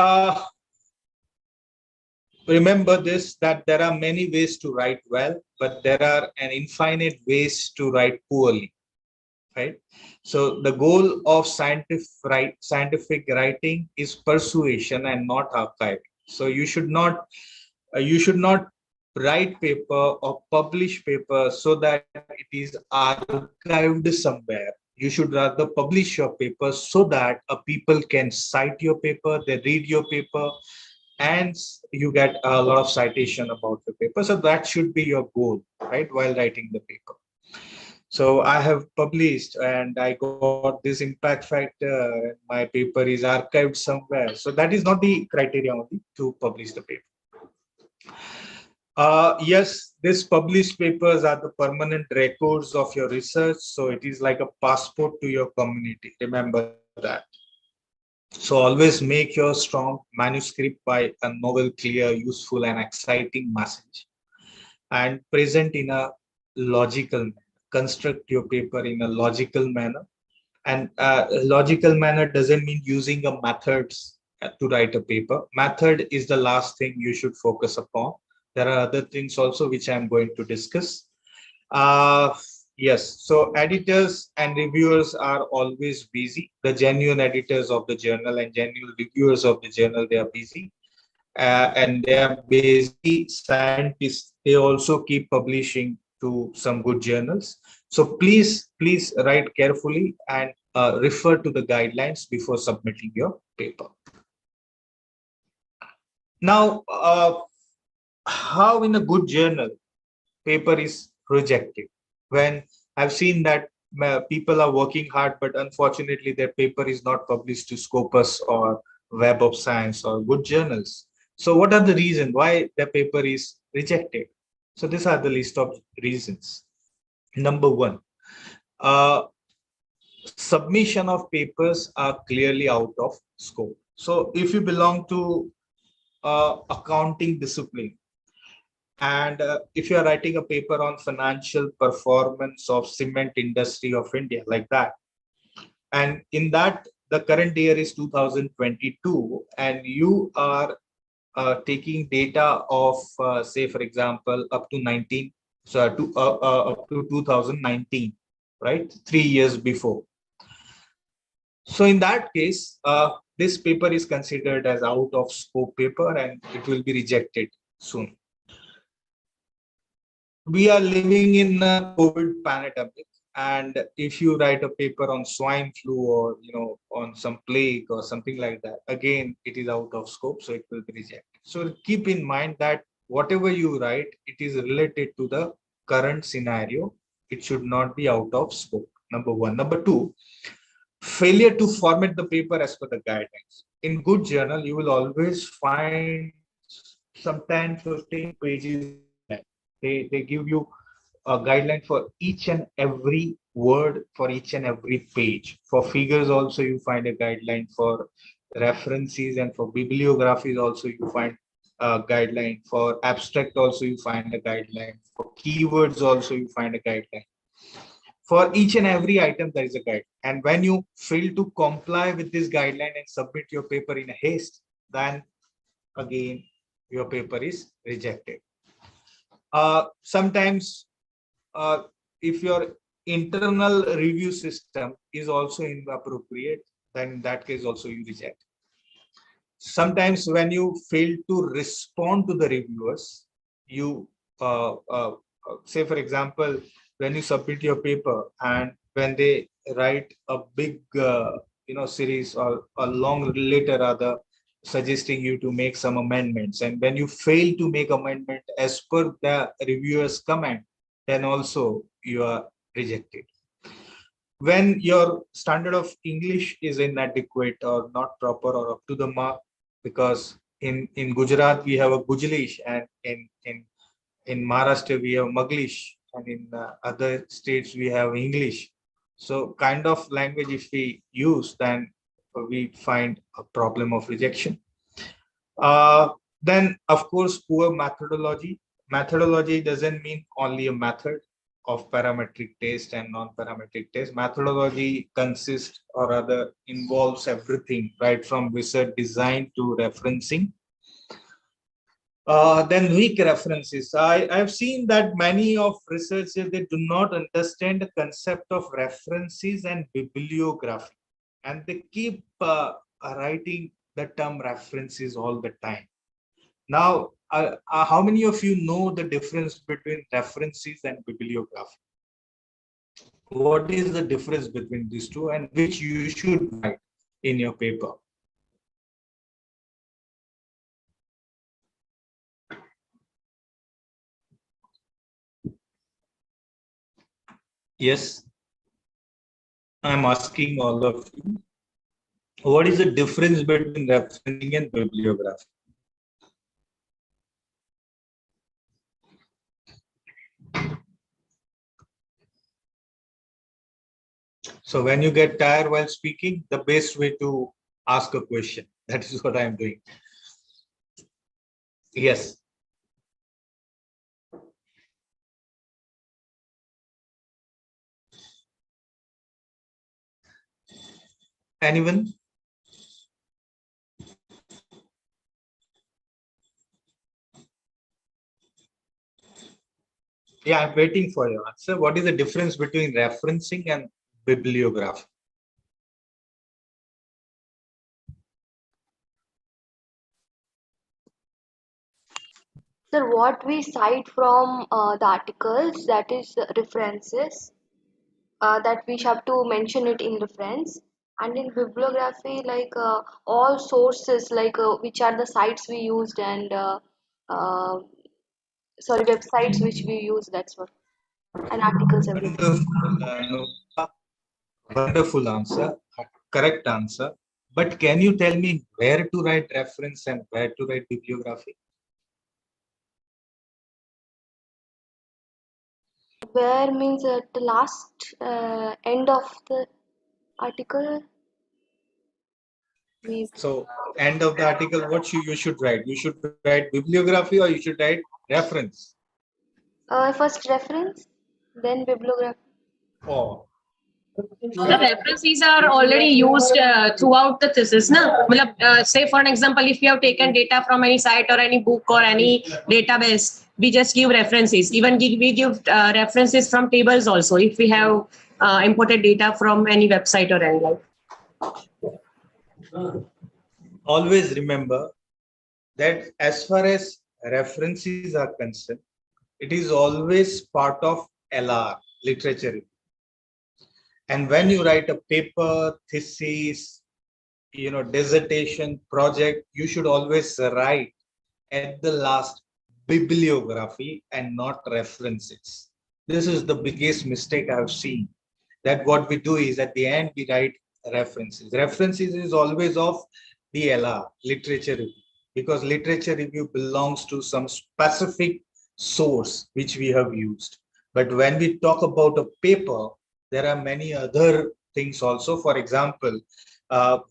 remember this, that there are many ways to write well, but there are an infinite ways to write poorly, right? So the goal of scientific writing is persuasion and not archiving. So you should not write paper or publish paper so that it is archived somewhere. You should rather publish your paper so that people can cite your paper, they read your paper, and you get a lot of citation about the paper. So that should be your goal, right, while writing the paper. So I have published and I got this impact factor. My paper is archived somewhere. So that is not the criteria only to publish the paper. Yes, these published papers are the permanent records of your research. So it is like a passport to your community. Remember that. So always make your strong manuscript by a novel, clear, useful, and exciting message, and present in a logical manner. Construct your paper in a logical manner. And logical manner doesn't mean using a methods to write a paper. Method is the last thing you should focus upon. There are other things also which I'm going to discuss. Yes, so editors and reviewers are always busy. The genuine editors of the journal and genuine reviewers of the journal, they are busy. And they are busy scientists. They also keep publishing to some good journals. So please write carefully and refer to the guidelines before submitting your paper. Now, how in a good journal paper is rejected? When I've seen that people are working hard, but unfortunately their paper is not published to Scopus or Web of Science or good journals. So what are the reasons why the paper is rejected? So these are the list of reasons. Number one, submission of papers are clearly out of scope. So if you belong to accounting discipline, and if you are writing a paper on financial performance of cement industry of India, like that, and in that the current year is 2022, and you are taking data of say for example up to 19, so up to 2019, right, 3 years before. So in that case, this paper is considered as out of scope paper and it will be rejected soon. We are living in a COVID pandemic, and if you write a paper on swine flu or on some plague or something like that, again it is out of scope, so it will be rejected. So keep in mind that whatever you write, it is related to the current scenario. It should not be out of scope. Number one. Number two, failure to format the paper as per the guidelines. In good journal, you will always find some 10-15 pages. They give you a guideline for each and every word, for each and every page. For figures also you find a guideline, for references and for bibliographies also you find a guideline, for abstract also you find a guideline, for keywords also you find a guideline. For each and every item there is a guide. And when you fail to comply with this guideline and submit your paper in haste, then again, your paper is rejected. Sometimes if your internal review system is also inappropriate, then in that case also you reject. Sometimes when you fail to respond to the reviewers, you say, for example, when you submit your paper and when they write a big series or a long letter rather suggesting you to make some amendments, and when you fail to make amendment as per the reviewer's comment, then also you are rejected. When your standard of English is inadequate or not proper or up to the mark, because in Gujarat we have a Gujlish, and in Maharashtra we have Maglish, and in other states we have English. So kind of language if we use, then we find a problem of rejection. Then of course poor methodology. Methodology doesn't mean only a method of parametric test and non-parametric test. Methodology consists or rather involves everything, right from research design to referencing. Then weak references. I've seen that many of researchers, they do not understand the concept of references and bibliography, and they keep writing the term references all the time. Now, how many of you know the difference between references and bibliography? What is the difference between these two, and which you should write in your paper? Yes, I'm asking all of you. What is the difference between referencing and bibliography? So when you get tired while speaking, the best way to ask a question. That is what I'm doing. Yes. Anyone? Yeah, I'm waiting for your answer. What is the difference between referencing and bibliography? Sir, what we cite from the articles, that is references, that we have to mention it in reference. And in bibliography, like all sources, like which are the sites we used, and uh, sorry, websites which we use, that's what, and articles, everything. Wonderful, wonderful answer, correct answer. But can you tell me where to write reference and where to write bibliography? Where means at the last end of the article. So end of the article, what you should write? You should write bibliography or you should write reference? First reference, then bibliography. Oh. The references are already used throughout the thesis. Na? Say for an example, if you have taken data from any site or any book or any database, we just give references. Even we give references from tables also if we have imported data from any website or any like. Always remember that as far as references are concerned, it is always part of LR, literature review. And when you write a paper, thesis, dissertation, project, you should always write at the last bibliography and not references. This is the biggest mistake I've seen, that what we do is at the end we write references. References is always of the LR, literature review, because literature review belongs to some specific source which we have used. But when we talk about a paper, there are many other things also. For example,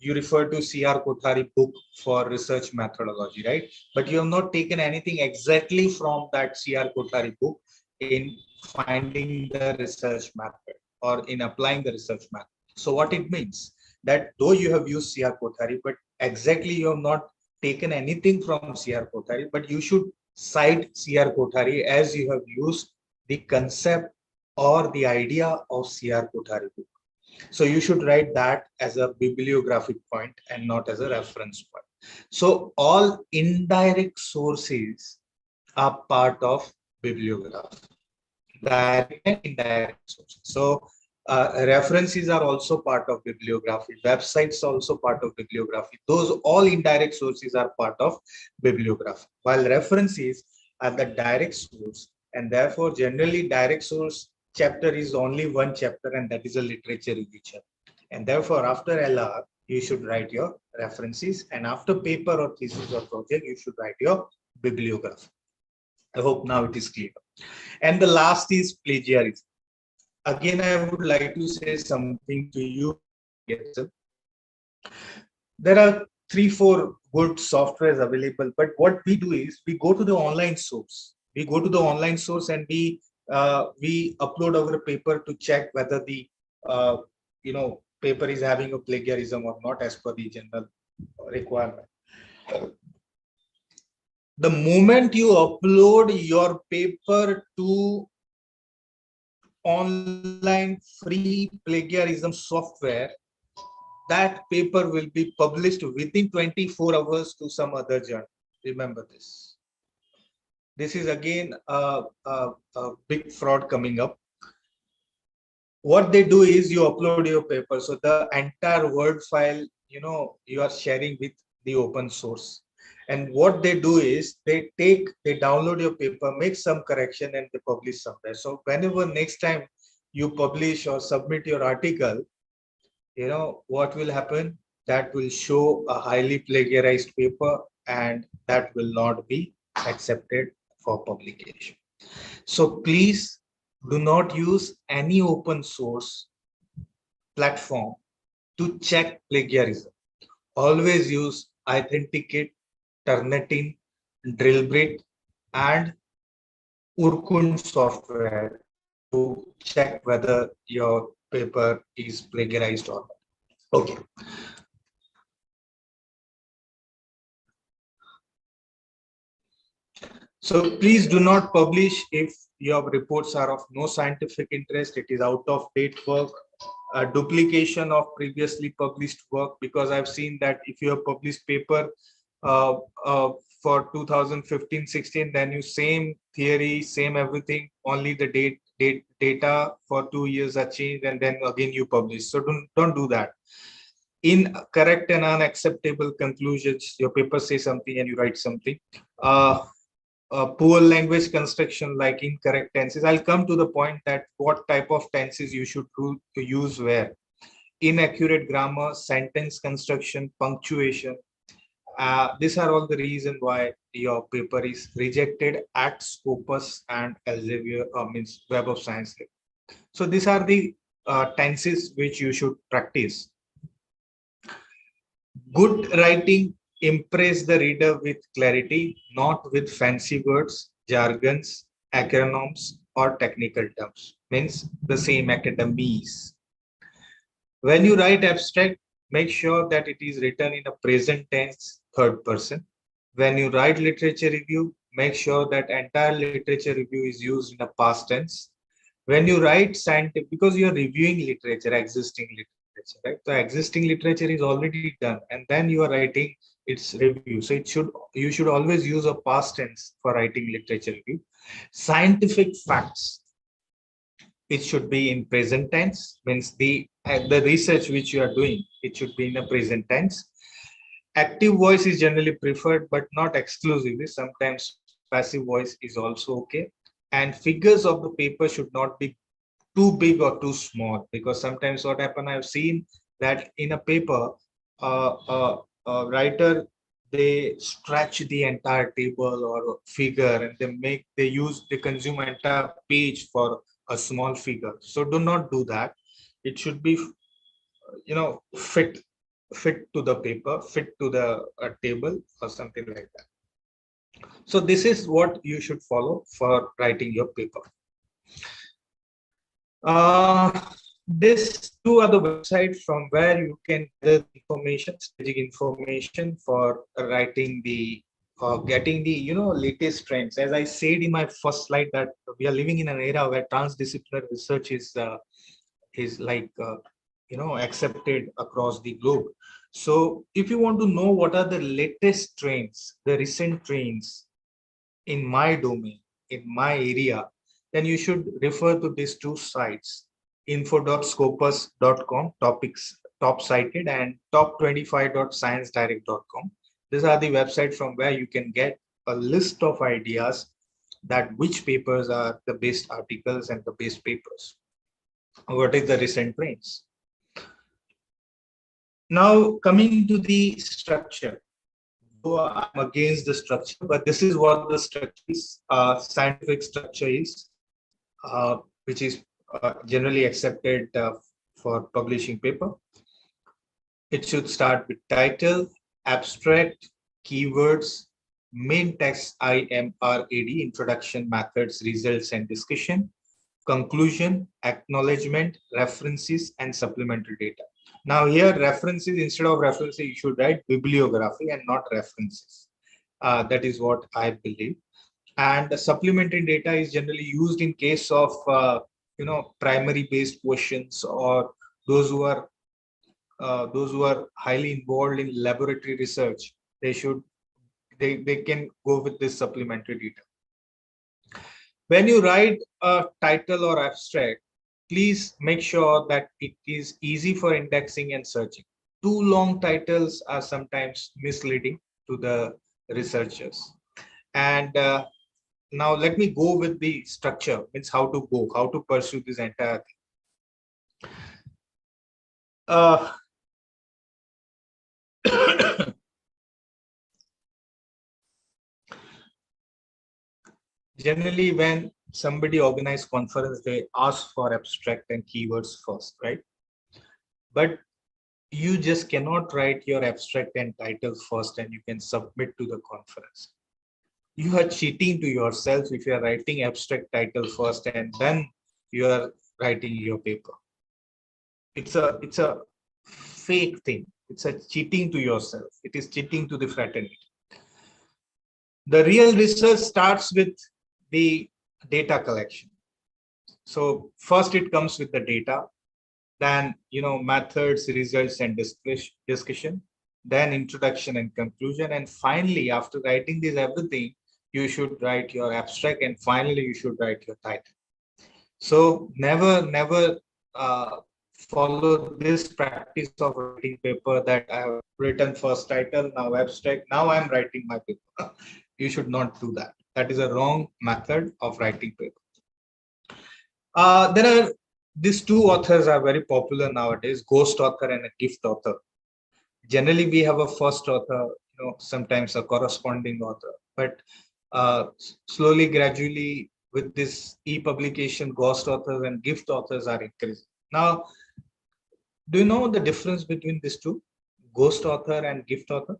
you refer to C.R. Kothari book for research methodology, right? But you have not taken anything exactly from that C.R. Kothari book in finding the research method or in applying the research method. So what it means that though you have used CR Kothari, but exactly you have not taken anything from CR Kothari, but you should cite CR Kothari as you have used the concept or the idea of CR Kothari book. So you should write that as a bibliographic point and not as a reference point. So all indirect sources are part of bibliography, direct and indirect sources. So references are also part of bibliography. Websites also part of bibliography. Those all indirect sources are part of bibliography. While references are the direct source, and therefore generally direct source chapter is only one chapter, and that is a literature review chapter. And therefore after LR, you should write your references, and after paper or thesis or project, you should write your bibliography. I hope now it is clear. And the last is plagiarism. Again, I would like to say something to you. There are 3-4 good softwares available, but what we do is we go to the online source. We go to the online source and we upload our paper to check whether the paper is having a plagiarism or not as per the general requirement. The moment you upload your paper to online free plagiarism software, that paper will be published within 24 hours to some other journal. Remember this. This is again a big fraud coming up. What they do is you upload your paper, so the entire Word file, you are sharing with the open source. And what they do is they download your paper, make some correction, and they publish somewhere. So whenever next time you publish or submit your article, what will happen? That will show a highly plagiarized paper, and that will not be accepted for publication. So please do not use any open source platform to check plagiarism. Always use Authenticate, Turnitin, Drillbrit, and Urkund software to check whether your paper is plagiarized or not. Okay. So please do not publish if your reports are of no scientific interest, it is out of date work, a duplication of previously published work, because I've seen that if you have published paper for 2015-16, then you same theory, same everything, only the data for 2 years are changed, and then again you publish. So don't do that. Incorrect and unacceptable conclusions. Your paper says something and you write something. Poor language construction like incorrect tenses. I'll come to the point that what type of tenses you should use where. Inaccurate grammar, sentence construction, punctuation. These are all the reasons why your paper is rejected at Scopus and Elsevier, means Web of Science. So these are the tenses which you should practice. Good writing impress the reader with clarity, not with fancy words, jargons, acronyms, or technical terms. Means the same academies. When you write abstract, make sure that it is written in a present tense, third person. When you write literature review, make sure that entire literature review is used in a past tense. When you write scientific, because you are reviewing literature, existing literature, right? The existing literature is already done, and then you are writing its review. So you should always use a past tense for writing literature review. Scientific facts, it should be in present tense, means the research which you are doing, it should be in a present tense. Active voice is generally preferred, but not exclusively. Sometimes passive voice is also okay. And figures of the paper should not be too big or too small, because sometimes what happens, I've seen that in a paper, a writer, they stretch the entire table or figure, and they consume entire page for a small figure. So do not do that. It should be, fit to the paper, fit to the table or something like that. So this is what you should follow for writing your paper. These two are the websites from where you can gather information, strategic information for writing the or getting the latest trends. As I said in my first slide, that we are living in an era where transdisciplinary research is like accepted across the globe. So if you want to know what are the latest trends, the recent trends in my domain, in my area, then you should refer to these two sites, info.scopus.com, topics top cited, and top25.sciencedirect.com. These are the websites from where you can get a list of ideas that which papers are the best articles and the best papers. What is the recent trends? Now coming to the structure. Though I'm against the structure, but this is what the structure is. Scientific structure is, which is generally accepted for publishing paper. It should start with title, abstract, keywords, main text IMRAD, introduction, methods, results, and discussion, conclusion, acknowledgement, references, and supplementary data. Now here references, instead of references, you should write bibliography and not references. That is what I believe. And the supplementary data is generally used in case of primary based questions, or those who are highly involved in laboratory research. They can go with this supplementary data. When you write a title or abstract, please make sure that it is easy for indexing and searching. Too long titles are sometimes misleading to the researchers. And now let me go with the structure, means how to pursue this entire thing. Generally, when somebody organizes conference, they ask for abstract and keywords first, right? But you just cannot write your abstract and title first and you can submit to the conference. You are cheating to yourself if you are writing abstract title first and then you are writing your paper. It's a fake thing. It's a cheating to yourself. It is cheating to the fraternity. The real research starts with the data collection. So first it comes with the data, then methods, results, and discussion, then introduction and conclusion, and finally after writing this everything, you should write your abstract, and finally you should write your title. So never follow this practice of writing paper that I have written first title, now abstract, now I'm writing my paper. You should not do that. That is a wrong method of writing paper. There are these two authors are very popular nowadays, ghost author and a gift author. Generally, we have a first author, sometimes a corresponding author, but slowly, gradually, with this e-publication, ghost authors and gift authors are increasing. Now, do you know the difference between these two, ghost author and gift author?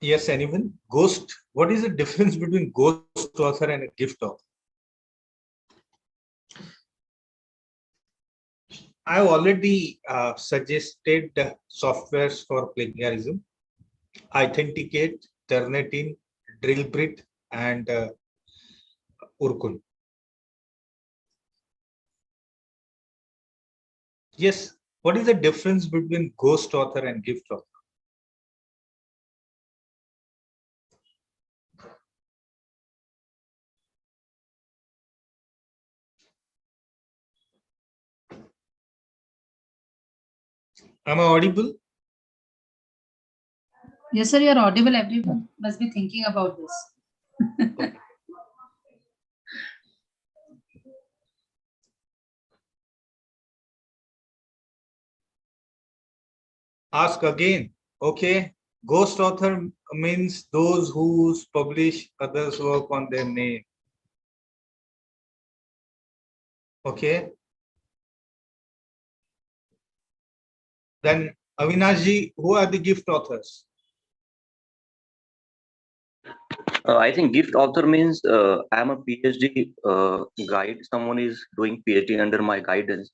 Yes, anyone? Ghost. What is the difference between ghost author and a gift author? I already suggested softwares for plagiarism: Authenticate, Turnitin, Drillbrit, and Urkun. Yes. What is the difference between ghost author and gift author? Am I audible? Yes, sir, you're audible. Everyone must be thinking about this. Ask again. Okay. Ghost author means those who publish others' work on their name. Okay. Then Avinashji, who are the gift authors? I think gift author means I'm a PhD guide. Someone is doing PhD under my guidance.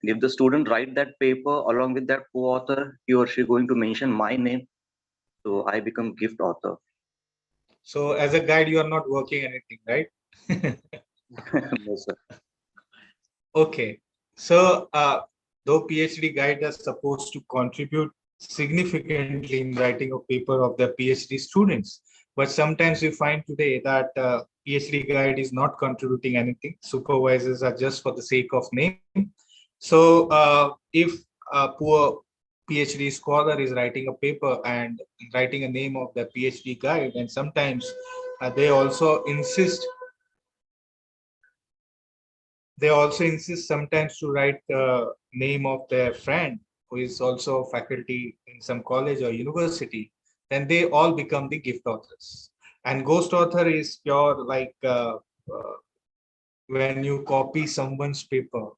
And if the student write that paper along with that co-author, he or she going to mention my name. So I become gift author. So as a guide, you are not working anything, right? No, sir. Okay. So though PhD guide are supposed to contribute significantly in writing a paper of the PhD students, but sometimes we find today that PhD guide is not contributing anything. Supervisors are just for the sake of name. So if a poor PhD scholar is writing a paper and writing a name of the PhD guide, and sometimes they also insist sometimes to write the name of their friend who is also faculty in some college or university, then they all become the gift authors. And ghost author is pure like when you copy someone's paper,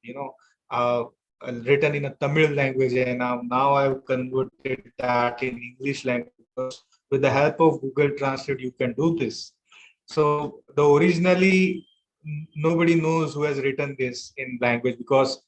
written in a Tamil language, and now I've converted that in English language. With the help of Google Translate, you can do this. So the originally nobody knows who has written this in language, because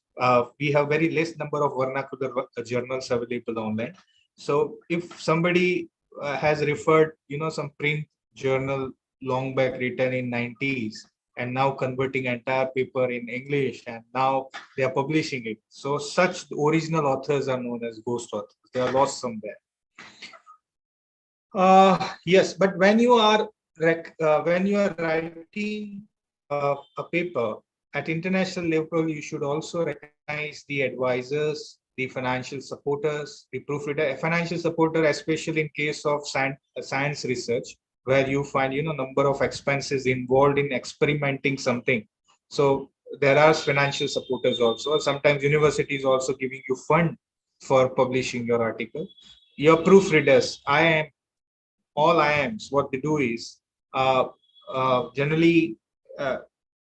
we have very less number of vernacular journals available online. So if somebody has referred, some print journal long back written in 90s, and now converting entire paper in English, and now they are publishing it. So such original authors are known as ghost authors. They are lost somewhere. Yes, but when you are writing a paper at international level, you should also recognize the advisors, the financial supporters, the proofreader. A financial supporter, especially in case of science research, where you find number of expenses involved in experimenting something. So there are financial supporters also. Sometimes universities also giving you fund for publishing your article. Your proofreaders, all IIMs, what they do is generally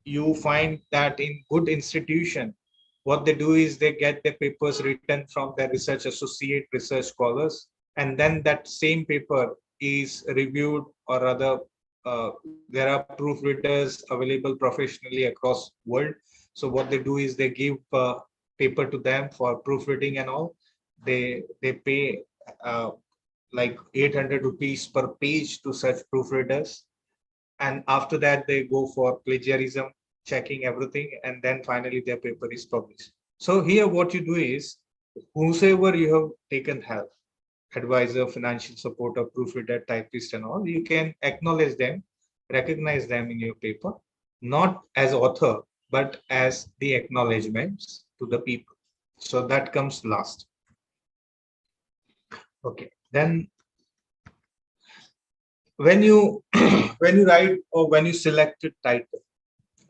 you find that in good institution, what they do is they get their papers written from their research associate, research scholars, and then that same paper is reviewed, or rather there are proofreaders available professionally across world. So what they do is they give paper to them for proofreading and all. They pay like 800 rupees per page to such proofreaders, and after that they go for plagiarism, checking everything, and then finally their paper is published. So here what you do is, whosoever you have taken help, advisor, financial supporter, proofreader, typist and all, you can acknowledge them, recognize them in your paper, not as author but as the acknowledgements to the people. So that comes last. Okay, then when you when you write or when you select a title,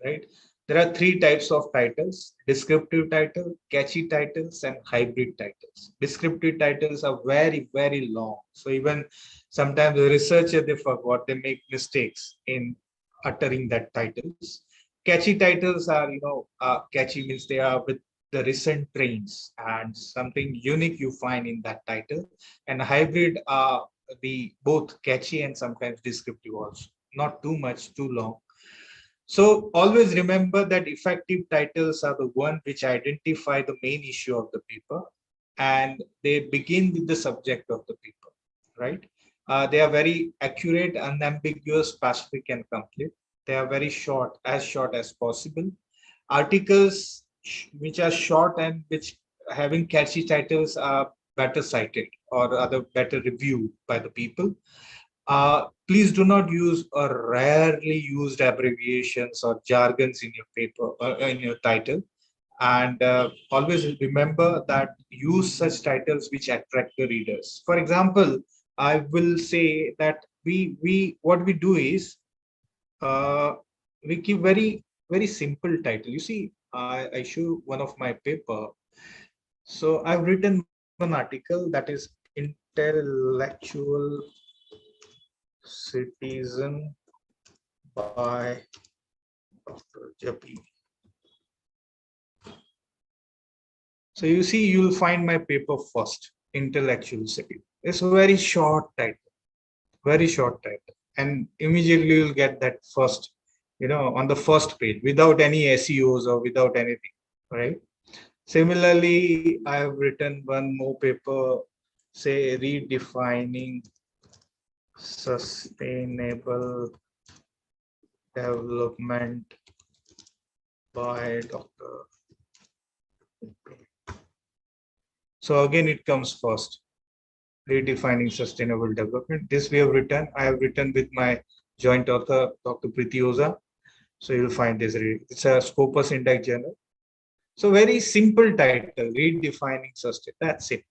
right, there are three types of titles: descriptive title, catchy titles, and hybrid titles. Descriptive titles are very, very long, so even sometimes the researcher, they forgot, they make mistakes in uttering that titles. Catchy titles are, catchy means they are with the recent trends and something unique you find in that title. And hybrid are the both catchy and sometimes descriptive also, not too much too long. So always remember that effective titles are the one which identify the main issue of the paper, and they begin with the subject of the paper, right? They are very accurate, unambiguous, specific, and complete. They are very short as possible. Articles which are short and which having catchy titles are better cited or other better reviewed by the people. Please do not use or rarely used abbreviations or jargons in your paper in your title, and always remember that use such titles which attract the readers. For example, I will say that we what we do is we give very simple title. You see, I show one of my paper. So I've written one article that is intellectual citizen by Dr. Japi. So you see, you'll find my paper first. intellectual city. It's a very short title, and immediately you'll get that first, on the first page without any SEOs or without anything, right? Similarly, I have written one more paper, say redefining sustainable development by Dr. So again, it comes first, redefining sustainable development. This we have written. I have written with my joint author, Dr. Priti Oza. So you'll find this. It's a Scopus Index journal. So very simple title, redefining sustain. That's it.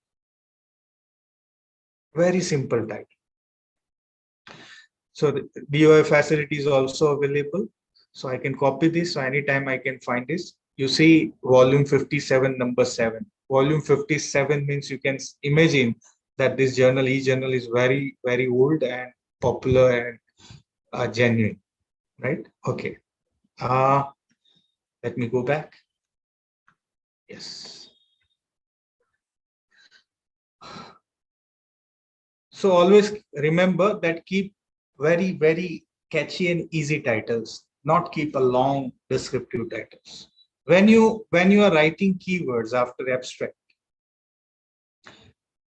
Very simple title. So the DOI facility is also available. So I can copy this. So anytime I can find this. You see volume 57, number 7. Volume 57 means you can imagine that this journal, e-journal, is very, very old and popular and genuine, right? Okay. Let me go back. Yes. So always remember that keep very, very catchy and easy titles, not keep a long descriptive titles. When you are writing keywords after abstract,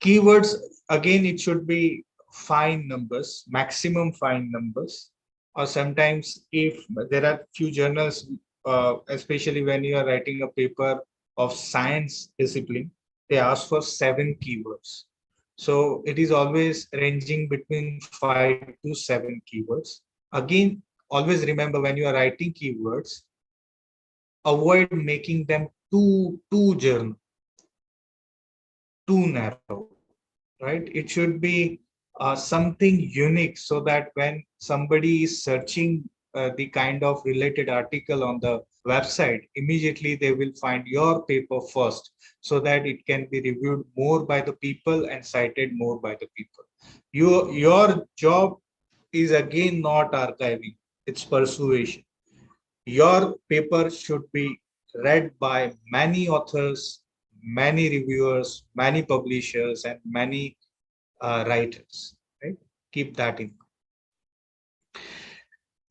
keywords, again, it should be fine numbers, maximum fine numbers, or sometimes if there are few journals, especially when you are writing a paper of science discipline, they ask for 7 keywords. So it is always ranging between 5 to 7 keywords. Again, always remember when you are writing keywords, avoid making them too narrow, right? It should be something unique so that when somebody is searching the kind of related article on the website, immediately they will find your paper first, so that it can be reviewed more by the people and cited more by the people. Your job is again not archiving, it's persuasion. Your paper should be read by many authors, many reviewers, many publishers, and many writers, right? Keep that in mind.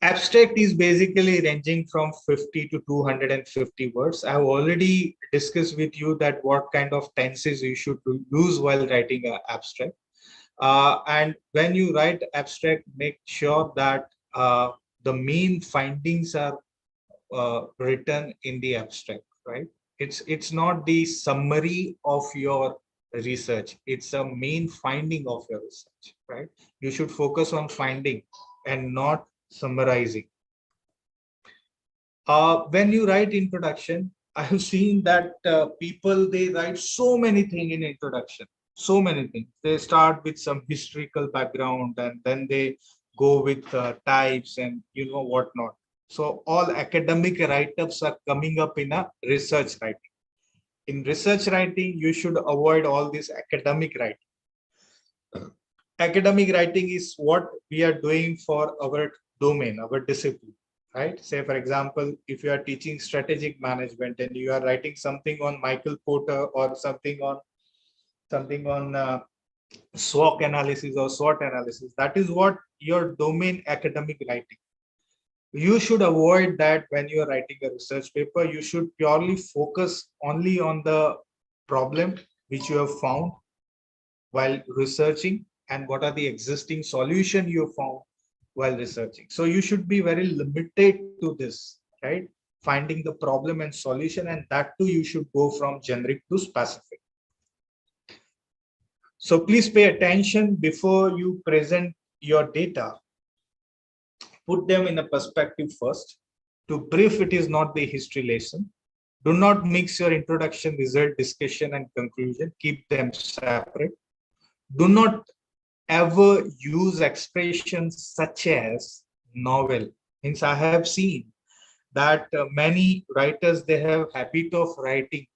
Abstract is basically ranging from 50 to 250 words. I have already discussed with you that what kind of tenses you should use while writing an abstract. And when you write abstract, make sure that the main findings are written in the abstract, right? It's not the summary of your research, it's a main finding of your research, right? You should focus on finding and not summarizing. When you write introduction, I have seen that people, they write so many things in introduction, so many things. They start with some historical background and then they go with types and whatnot. So all academic write-ups are coming up in a research writing. In research writing, you should avoid all this academic writing. Academic writing is what we are doing for our domain, our discipline, right? Say, for example, if you are teaching strategic management and you are writing something on Michael Porter or something on SWOT analysis or SWOT analysis, that is what your domain academic writing. You should avoid that. When you are writing a research paper, you should purely focus only on the problem which you have found while researching and what are the existing solution you found while researching. So you should be very limited to this, right? Finding the problem and solution, and that too you should go from generic to specific. So please pay attention before you present your data. Put them in a perspective first. To brief, it is not the history lesson. Do not mix your introduction, result, discussion, and conclusion. Keep them separate. Do not ever use expressions such as novel. Hence, I have seen that many writers, they have habit of writing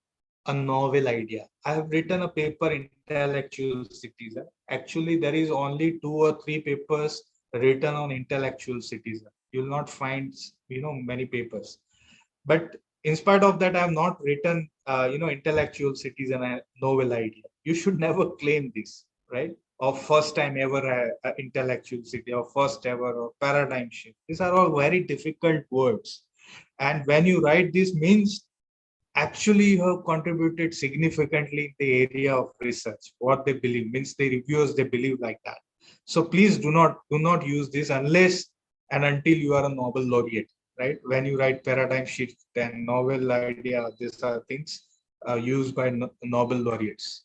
a novel idea. I have written a paper, intellectual citizen. Actually, there is only 2 or 3 papers written on intellectual citizen. You will not find many papers. But in spite of that, I have not written, intellectual cities and a novel idea. You should never claim this, right? Or first time ever intellectual city, or first ever, or paradigm shift. These are all very difficult words. And when you write this, means actually you have contributed significantly in the area of research. What they believe means the reviewers, they believe like that. So please do not use this unless and until you are a Nobel laureate, right? When you write paradigm shift and novel idea, these are things used by Nobel laureates.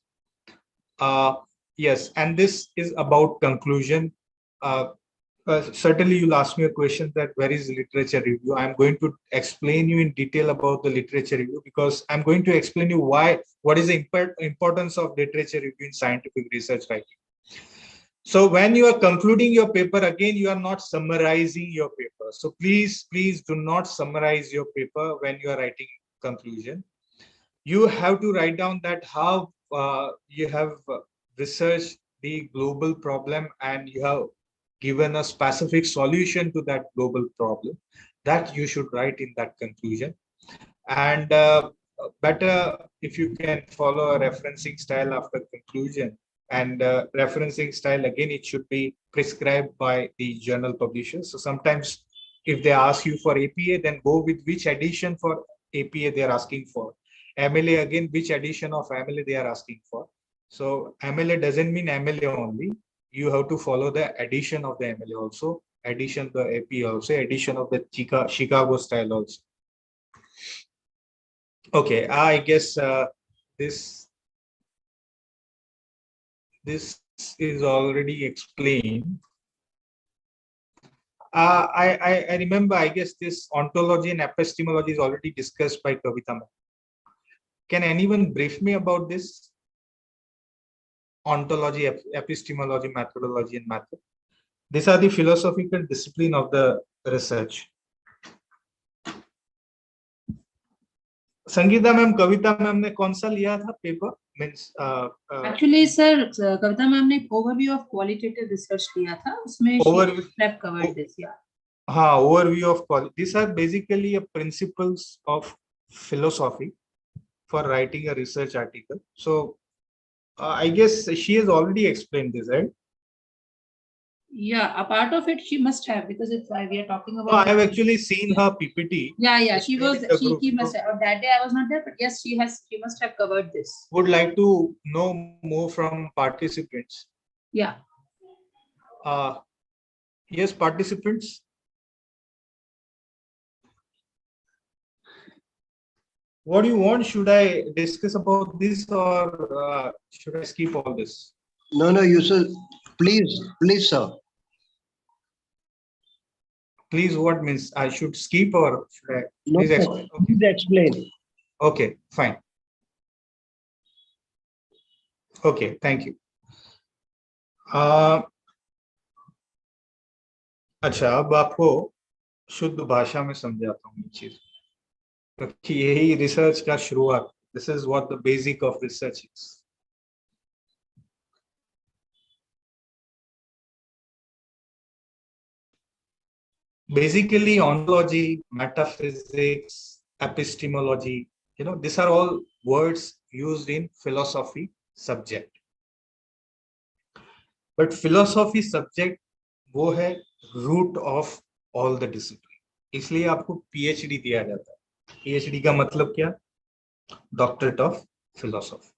Yes, and this is about conclusion. Certainly, you'll ask me a question that where is literature review? I'm going to explain you in detail about the literature review, because I'm going to explain you what is the importance of literature review in scientific research writing. So when you are concluding your paper, again, you are not summarizing your paper. So please do not summarize your paper when you are writing conclusion. You have to write down that how you have researched the global problem and you have given a specific solution to that global problem. That you should write in that conclusion. And better if you can follow a referencing style after conclusion. And referencing style, again, it should be prescribed by the journal publishers. So sometimes if they ask you for APA, then go with which edition for APA they are asking for. MLA, again, which edition of MLA they are asking for. So MLA doesn't mean MLA only. You have to follow the edition of the MLA also, edition of the APA also, edition of the Chicago style also. Okay, I guess this is already explained. I remember, I guess this ontology and epistemology is already discussed by Kavita ma'am. Can anyone brief me about this? Ontology, epistemology, methodology, and method. These are the philosophical discipline of the research. Sangeeta ma'am, Kavita ma'am ने कौन सा लिया था paper? Means actually sir कविता ma'am ने overview of qualitative research लिया था, उसमें step covered this या हाँ, overview of quality. These are basically a principles of philosophy for writing a research article. So I guess she has already explained this, right? Yeah, a part of it she must have, because if we are talking about. No, I have actually seen her PPT. Yeah, she must have. That day I was not there, but yes, she must have covered this. Would like to know more from participants. Yeah. Yes, participants. What do you want? Should I discuss about this, or should I skip all this? No, you should. Please, sir. Please, what means I should skip, or should I? No, please explain. Okay. Please explain. Okay, fine. Okay, thank you. अच्छा, अब आपको शुद्ध भाषा में समझाता हूँ ये चीज, क्योंकि यही रिसर्च का शुरुआत. This is what the basic of research is. Basically, ontology, metaphysics, epistemology, these are all words used in philosophy subject. But philosophy subject वो है root of all the discipline. इसलिए आपको PhD दिया जाता है. PhD का मतलब क्या? Doctorate of Philosophy.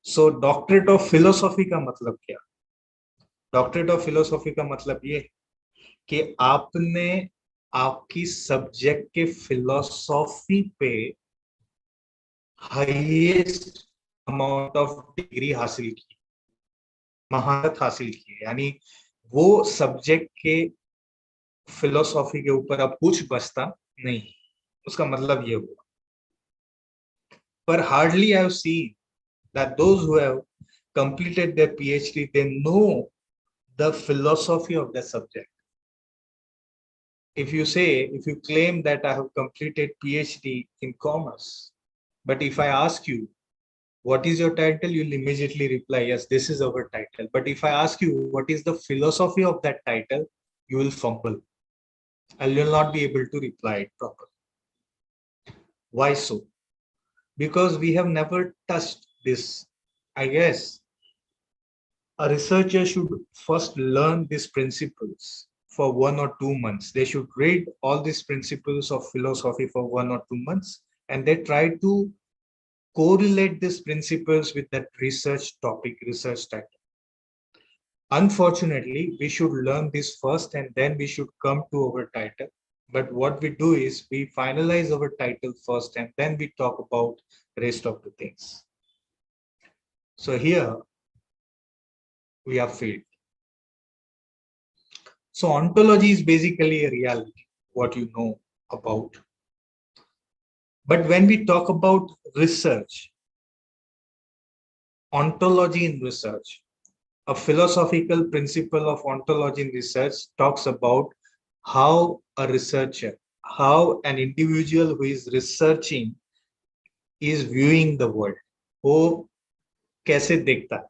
So Doctorate of Philosophy का मतलब क्या? Doctorate of Philosophy का मतलब ये कि आपने आपकी सब्जेक्ट के फिलोसॉफी पे हाईएस्ट अमाउंट ऑफ डिग्री हासिल की, महारत हासिल की. यानी वो सब्जेक्ट के फिलोसॉफी के ऊपर अब कुछ बचता नहीं, उसका मतलब ये हुआ. पर hardly I have seen that those who have completed their PhD, they know the philosophy of the subject. If you claim that I have completed PhD in commerce, but if I ask you, what is your title? You'll immediately reply, yes, this is our title. But if I ask you, what is the philosophy of that title? You will fumble and you'll not be able to reply it properly. Why so? Because we have never touched this. I guess a researcher should first learn these principles for 1 or 2 months. They should read all these principles of philosophy for 1 or 2 months, and they try to correlate these principles with that research topic, research title. Unfortunately, we should learn this first and then we should come to our title. But what we do is we finalize our title first and then we talk about rest of the things. So here we have failed. So ontology is basically a reality, what you know about. But when we talk about research, ontology in research, a philosophical principle of ontology in research talks about how a researcher, how an individual who is researching is viewing the world. वो कैसे देखता है,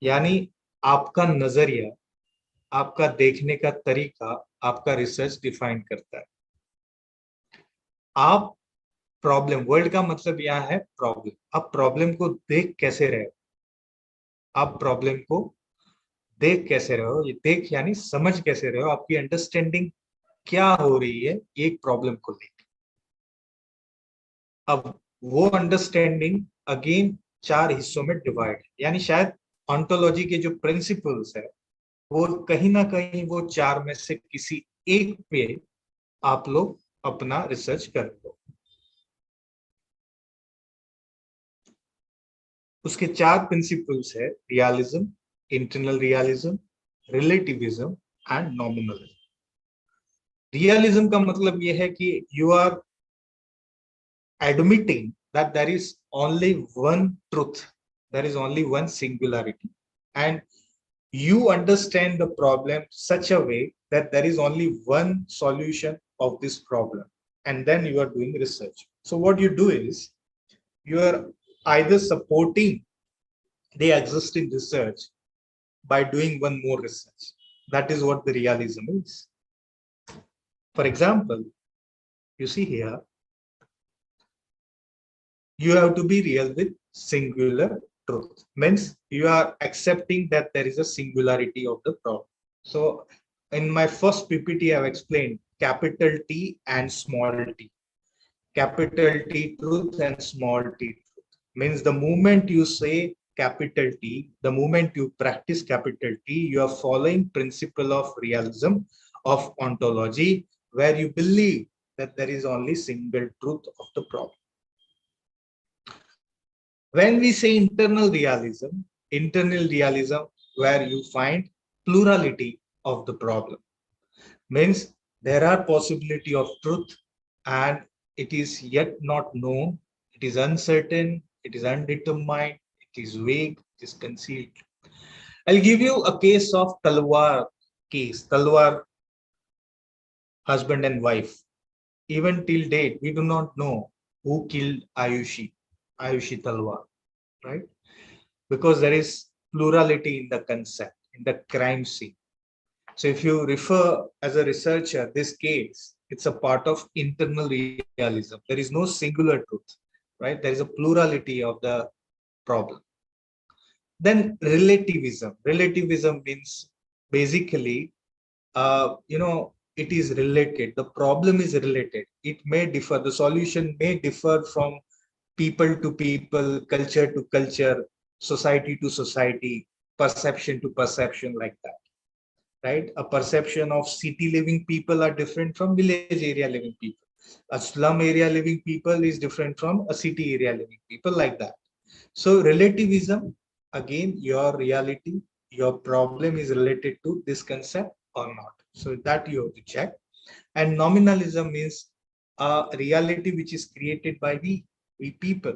यानी आपका नजरिया, आपका देखने का तरीका, आपका रिसर्च डिफाइन करता है. आप प्रॉब्लम, वर्ल्ड का मतलब यह है प्रॉब्लम, आप प्रॉब्लम को देख कैसे रहे हो, आप प्रॉब्लम को देख कैसे रहे हो, ये देख यानी समझ कैसे रहे हो, आपकी अंडरस्टैंडिंग क्या हो रही है एक प्रॉब्लम को लेकर. अब वो अंडरस्टैंडिंग अगेन 4 हिस्सों में डिवाइड, यानी शायद ऑन्टोलॉजी के जो प्रिंसिपल्स है वो कहीं ना कहीं वो 4 में से किसी एक पे आप लोग अपना रिसर्च कर लो. उसके 4 प्रिंसिपल्स है, realism, internal realism, relativism and nominalism. Realism का मतलब यह है कि you are admitting that there is only one truth, there is only one singularity, and you understand the problem such a way that there is only one solution of this problem, and then you are doing research. So what you do is you are either supporting the existing research by doing one more research. That is what the realism is. For example, you see here, you have to be real with singular truth. Means you are accepting that there is a singularity of the problem. So in my first PPT, I have explained capital T and small t. Capital T truth and small t truth. Means the moment you say capital T, the moment you practice capital T, you are following principle of realism, of ontology, where you believe that there is only single truth of the problem. When we say internal realism where you find plurality of the problem, means there are possibility of truth and it is yet not known, it is uncertain, it is undetermined, it is vague, it is concealed. I'll give you a case of Talwar case, Talwar husband and wife. Even till date, we do not know who killed Ayushi Talwar, right? Because there is plurality in the concept, in the crime scene. So if you refer as a researcher, this case, it's a part of internal realism. There is no singular truth, right? There is a plurality of the problem. Then relativism. Relativism means basically, it is related. The problem is related. It may differ. The solution may differ from people to people, culture to culture, society to society, perception to perception, like that, right? A perception of city living people are different from village area living people. A slum area living people is different from a city area living people, like that. So relativism, again, your reality, your problem is related to this concept or not. So that you have to check. And nominalism means a reality which is created by we people.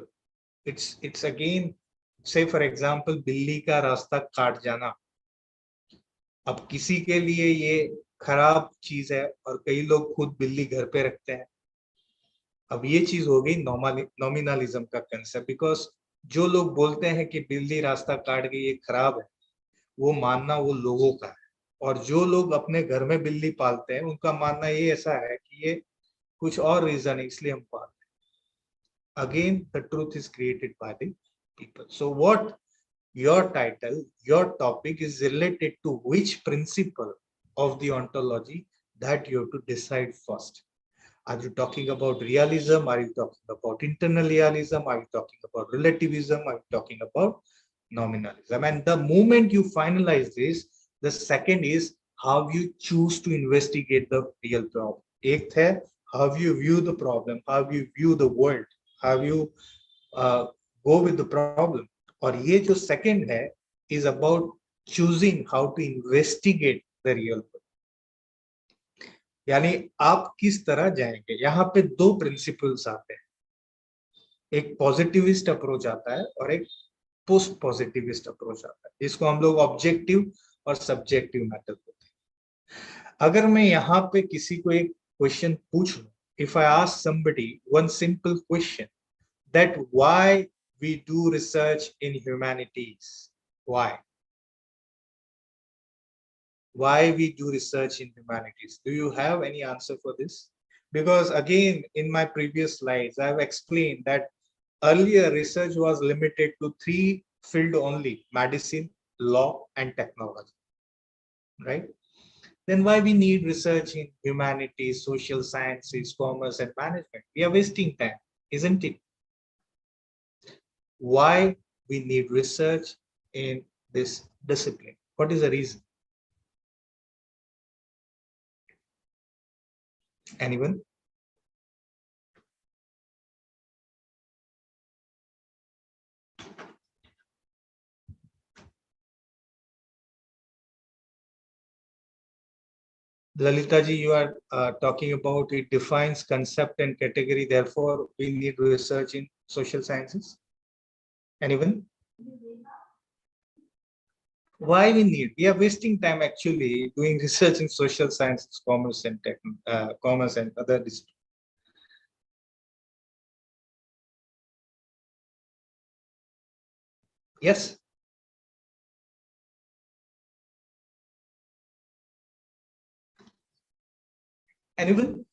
It's again, say for example, बिल्ली का रास्ता काट जाना. अब किसी के लिए ये खराब चीज है और कई लोग खुद बिल्ली घर पे रखते हैं. अब ये चीज हो गई नॉमिनलिज्म का कंसेप्ट, बिकॉज जो लोग बोलते हैं कि बिल्ली रास्ता काट गई, ये खराब है, वो मानना वो लोगों का है. और जो लोग अपने घर में बिल्ली पालते हैं, उनका मानना ये ऐसा है कि ये कुछ और रीजन है इसलिए हम पढ़ते हैं. Again, the truth is created by the people. So what your title, your topic is related to which principle of the ontology that you have to decide first. Are you talking about realism? Are you talking about internal realism? Are you talking about relativism? Are you talking about nominalism? And the moment you finalize this, the second is how you choose to investigate the real problem. एक है how you view the problem, how you view the world, how you go with the problem. और ये जो second है is about choosing how to investigate the real world. यानी आप किस तरह जाएंगे. यहाँ पे दो प्रिंसिपल्स आते हैं, एक पॉजिटिविस्ट अप्रोच आता है और एक पोस्ट पॉजिटिविस्ट अप्रोच आता है, जिसको हम लोग ऑब्जेक्टिव और सब्जेक्टिव मेथड बोलते हैं. अगर मैं यहाँ पे किसी को एक क्वेश्चन पूछूं, if I ask somebody one simple question that why we do research in humanities, why we do research in humanities, do you have any answer for this? Because again, in my previous slides I have explained that earlier research was limited to 3 fields only: medicine, law and technology, right? Then why we need research in humanities, social sciences, commerce and management? We are wasting time, isn't it? Why we need research in this discipline? What is the reason? Anyone? Lalita ji, you are talking about it defines concept and category, therefore we need research in social sciences. Anyone? Why we need? We are wasting time actually doing research in social sciences, commerce and commerce and other disciplines. Yes. Anyone?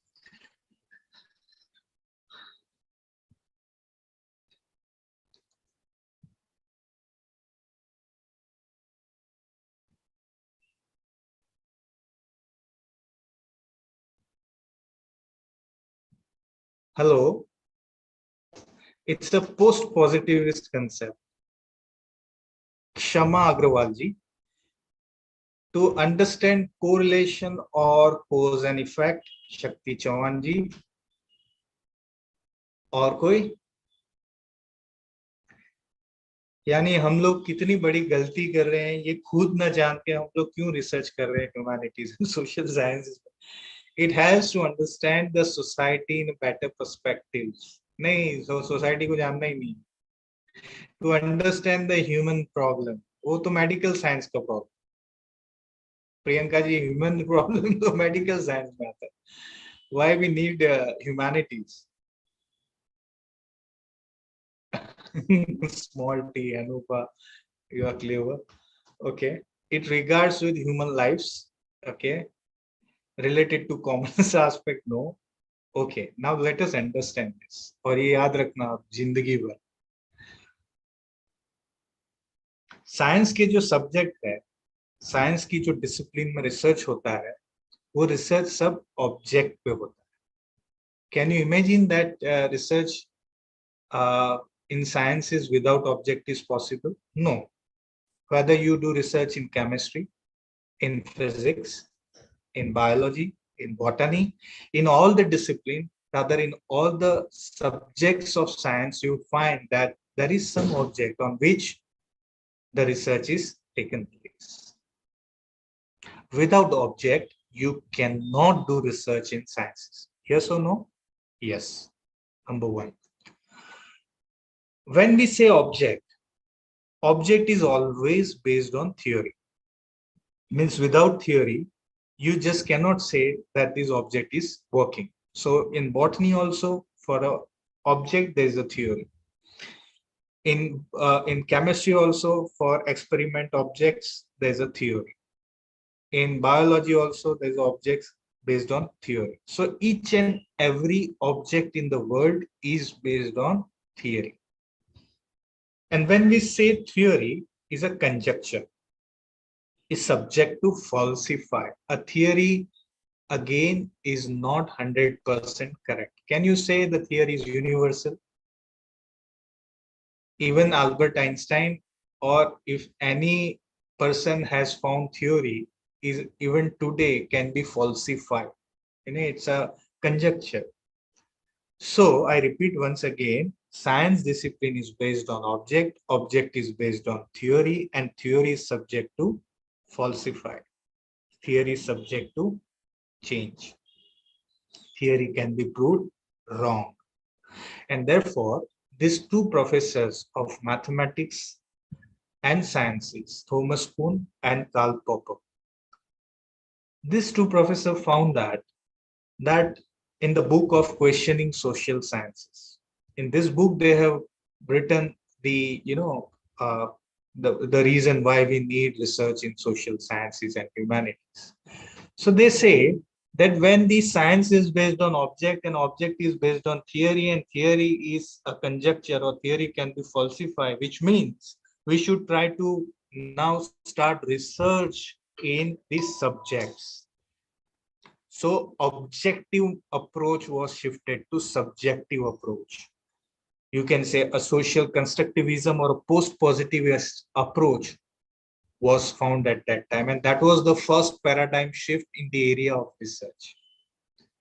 Hello. It's a post-positivist concept. Kshama Agrawal ji. To understand correlation or cause and effect, Shakti Chauhan ji. और कोई? यानी हम लोग कितनी बड़ी गलती कर रहे हैं ये खुद न जान के हम लोग क्यों रिसर्च कर रहे हैं humanities and social sciences. It has to understand the society in better perspective. नहीं, सोसाइटी को जानना ही नहीं, to understand the human problem. वो तो मेडिकल साइंस का problem. Priyanka ji, human problem तो मेडिकल साइंस में आता है. Why we need humanities? Small t, Anupa, you are clever. Okay, it regards with human lives. Okay, related to commerce aspect, no. Okay, now let us understand this. और ये याद रखना आप जिंदगी भर. साइंस के जो सब्जेक्ट है, साइंस की जो डिसिप्लिन में रिसर्च होता है, वो रिसर्च सब ऑब्जेक्ट पे होता है. Can you imagine that research in sciences without object is possible? No. Whether you do research in chemistry, in physics, in biology, in botany, in all the discipline, rather in all the subjects of science, you find that there is some object on which the research is taken place. Without object, you cannot do research in sciences. Yes or no? Yes. Number one. When we say object, object is always based on theory. Means without theory, you just cannot say that this object is working. So in botany also, for a object there is a theory. In chemistry also, for experiment objects there is a theory. In biology also there is objects, based on theory. So each and every object in the world is based on theory. And when we say theory is a conjecture, is subject to falsify. A theory again is not 100% correct. Can you say the theory is universal? Even Albert Einstein, or if any person has found theory, is even today can be falsified. It's a conjecture. So I repeat once again, science discipline is based on object, object is based on theory, and theory is subject to falsify. Theory is subject to change. Theory can be proved wrong. And therefore, these two professors of mathematics and sciences, Thomas Kuhn and Karl Popper, these two professors found that in the book of Questioning Social Sciences, in this book they have written the the reason why we need research in social sciences and humanities. So they say that when the science is based on object and object is based on theory, and theory is a conjecture or theory can be falsified, which means we should try to now start research in these subjects. So objective approach was shifted to subjective approach. You can say a social constructivism or a post-positivist approach was found at that time. And that was the first paradigm shift in the area of research,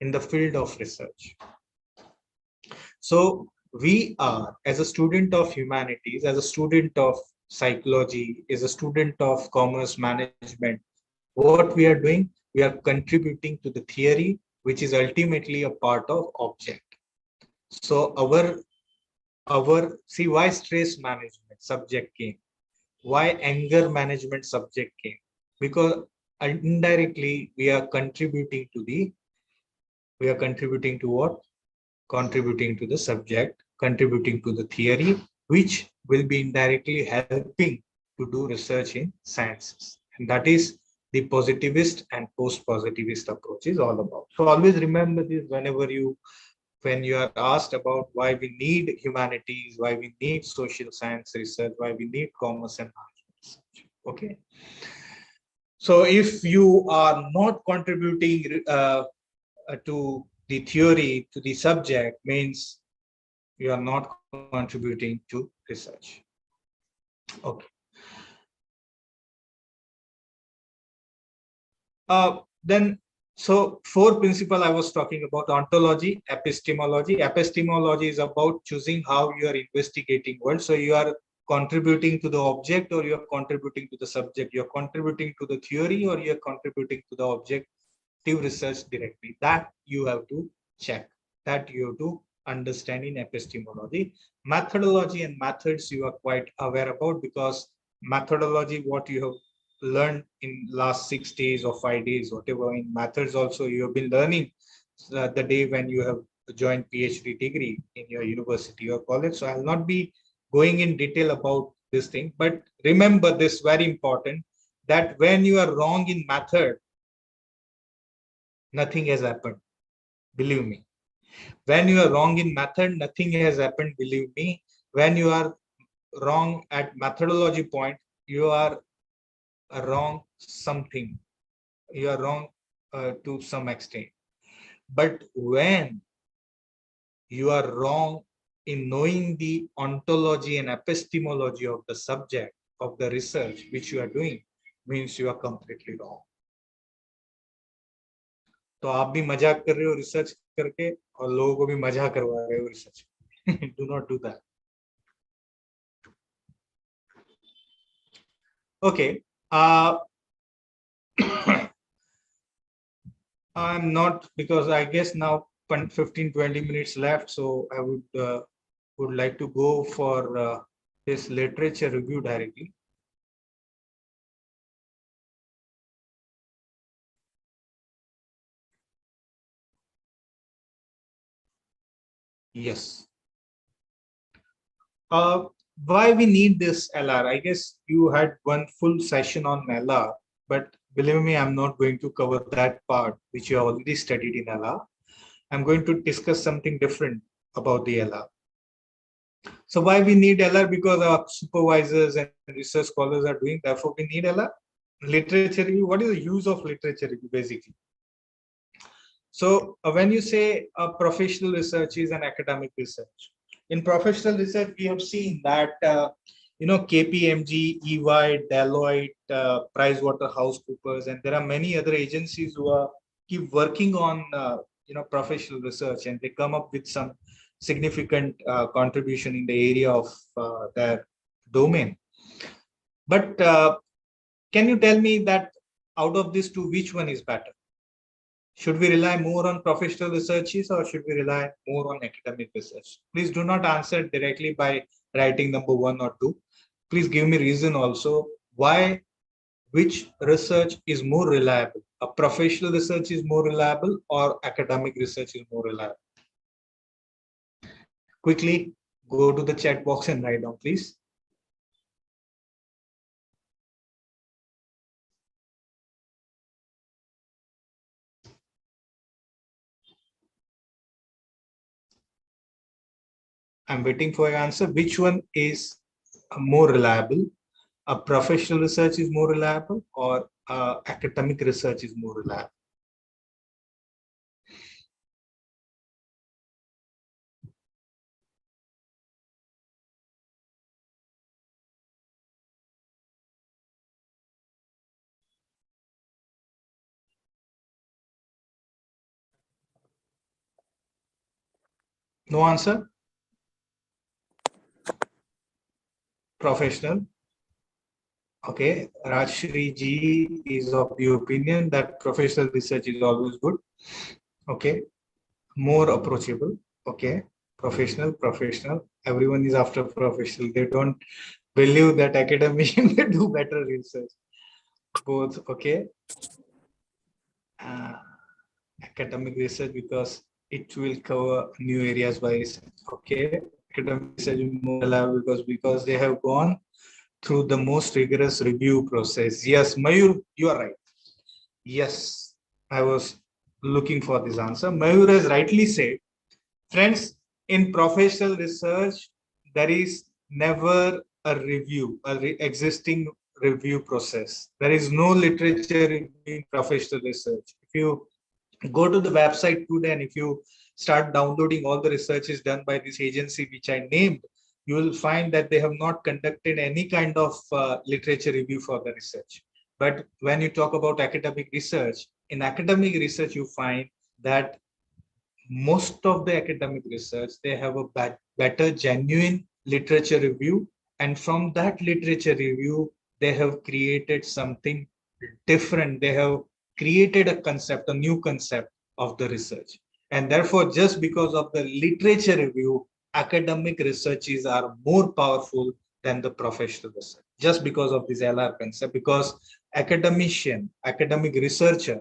in the field of research. So we are, as a student of humanities, as a student of psychology, as a student of commerce management, what we are doing, we are contributing to the theory, which is ultimately a part of object. So see why stress management subject came, why anger management subject came, because indirectly we are contributing to what? Contributing to the subject, contributing to the theory, which will be indirectly helping to do research in sciences. And that is the positivist and post-positivist approach is all about. So always remember this when you are asked about why we need humanities, why we need social science research, why we need commerce and management research. Okay. So if you are not contributing to the theory, to the subject, means you are not contributing to research. Okay. Then, so four principle I was talking about: ontology, epistemology. Epistemology is about choosing how you are investigating world. So you are contributing to the object, or you are contributing to the subject. You are contributing to the theory, or you are contributing to the objective research directly. That you have to check. That you have to understand in epistemology. Methodology and methods you are quite aware about, because methodology, what you have learned in last 6 days or 5 days, whatever, in methods also you have been learning the day when you have joined PhD degree in your university or college. So I'll not be going in detail about this thing, but remember this very important, that when you are wrong in method, nothing has happened. Believe me. When you are wrong in method, nothing has happened. Believe me. When you are wrong at methodology point, you are wrong something. You are wrong to some extent. But when you are wrong in knowing the ontology and epistemology of the subject of the research which you are doing, means you are completely wrong. तो आप भी मजाक कर रहे हो research करके, और लोगों को भी मजाक करवा रहे हो research. Do not do that. Okay. I'm not, because I guess now 15-20 minutes left, so I would like to go for this literature review directly. Yes. Why we need this LR? I guess you had one full session on LR, but believe me, I'm not going to cover that part which you have already studied in LR. I'm going to discuss something different about the LR. So why we need LR? Because our supervisors and research scholars are doing, therefore we need LR. Literature review, what is the use of literature review basically? So when you say professional research is an academic research, in professional research, we have seen that, KPMG, EY, Deloitte, PricewaterhouseCoopers, and there are many other agencies who are keep working on, professional research, and they come up with some significant contribution in the area of their domain. But can you tell me that out of these two, which one is better? Should we rely more on professional researches or should we rely more on academic research? Please do not answer directly by writing number 1 or 2. Please give me reason also why, which research is more reliable. A professional research is more reliable or academic research is more reliable? Quickly go to the chat box and write down, please. I'm waiting for your answer. Which one is more reliable? A professional research is more reliable or academic research is more reliable? No answer? Professional. Okay, Rajshri ji is of the opinion that professional research is always good. Okay, more approachable. Okay, professional. Everyone is after professional. They don't believe that academicians they do better research. Both, okay. Academic research because it will cover new areas by research. Okay, academic research is more reliable because they have gone through the most rigorous review process. Yes, Mayur, you are right. Yes, I was looking for this answer. Mayur has rightly said, friends, in professional research, there is never a review, existing review process. There is no literature in professional research. If you go to the website today and if you start downloading all the researches done by this agency which I named, you will find that they have not conducted any kind of literature review for the research. But when you talk about academic research, in academic research, you find that most of the academic research, they have a better genuine literature review. And from that literature review, they have created something different. They have created a concept, a new concept of the research. And therefore, just because of the literature review, academic researches are more powerful than the professional research, just because of this LR concept, because academic researcher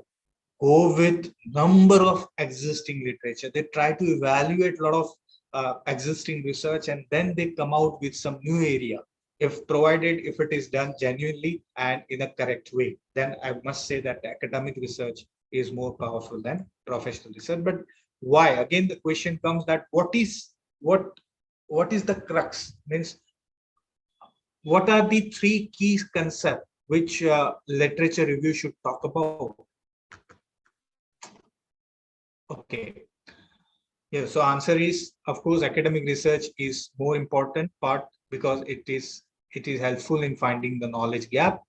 go with number of existing literature. They try to evaluate a lot of existing research and then they come out with some new area. If it is done genuinely and in a correct way, then I must say that academic research is more powerful than professional research. But why? Again, the question comes that what is the crux? Means what are the three key concepts which literature review should talk about? Okay. Yeah, so answer is, of course, academic research is more important part because it is helpful in finding the knowledge gap.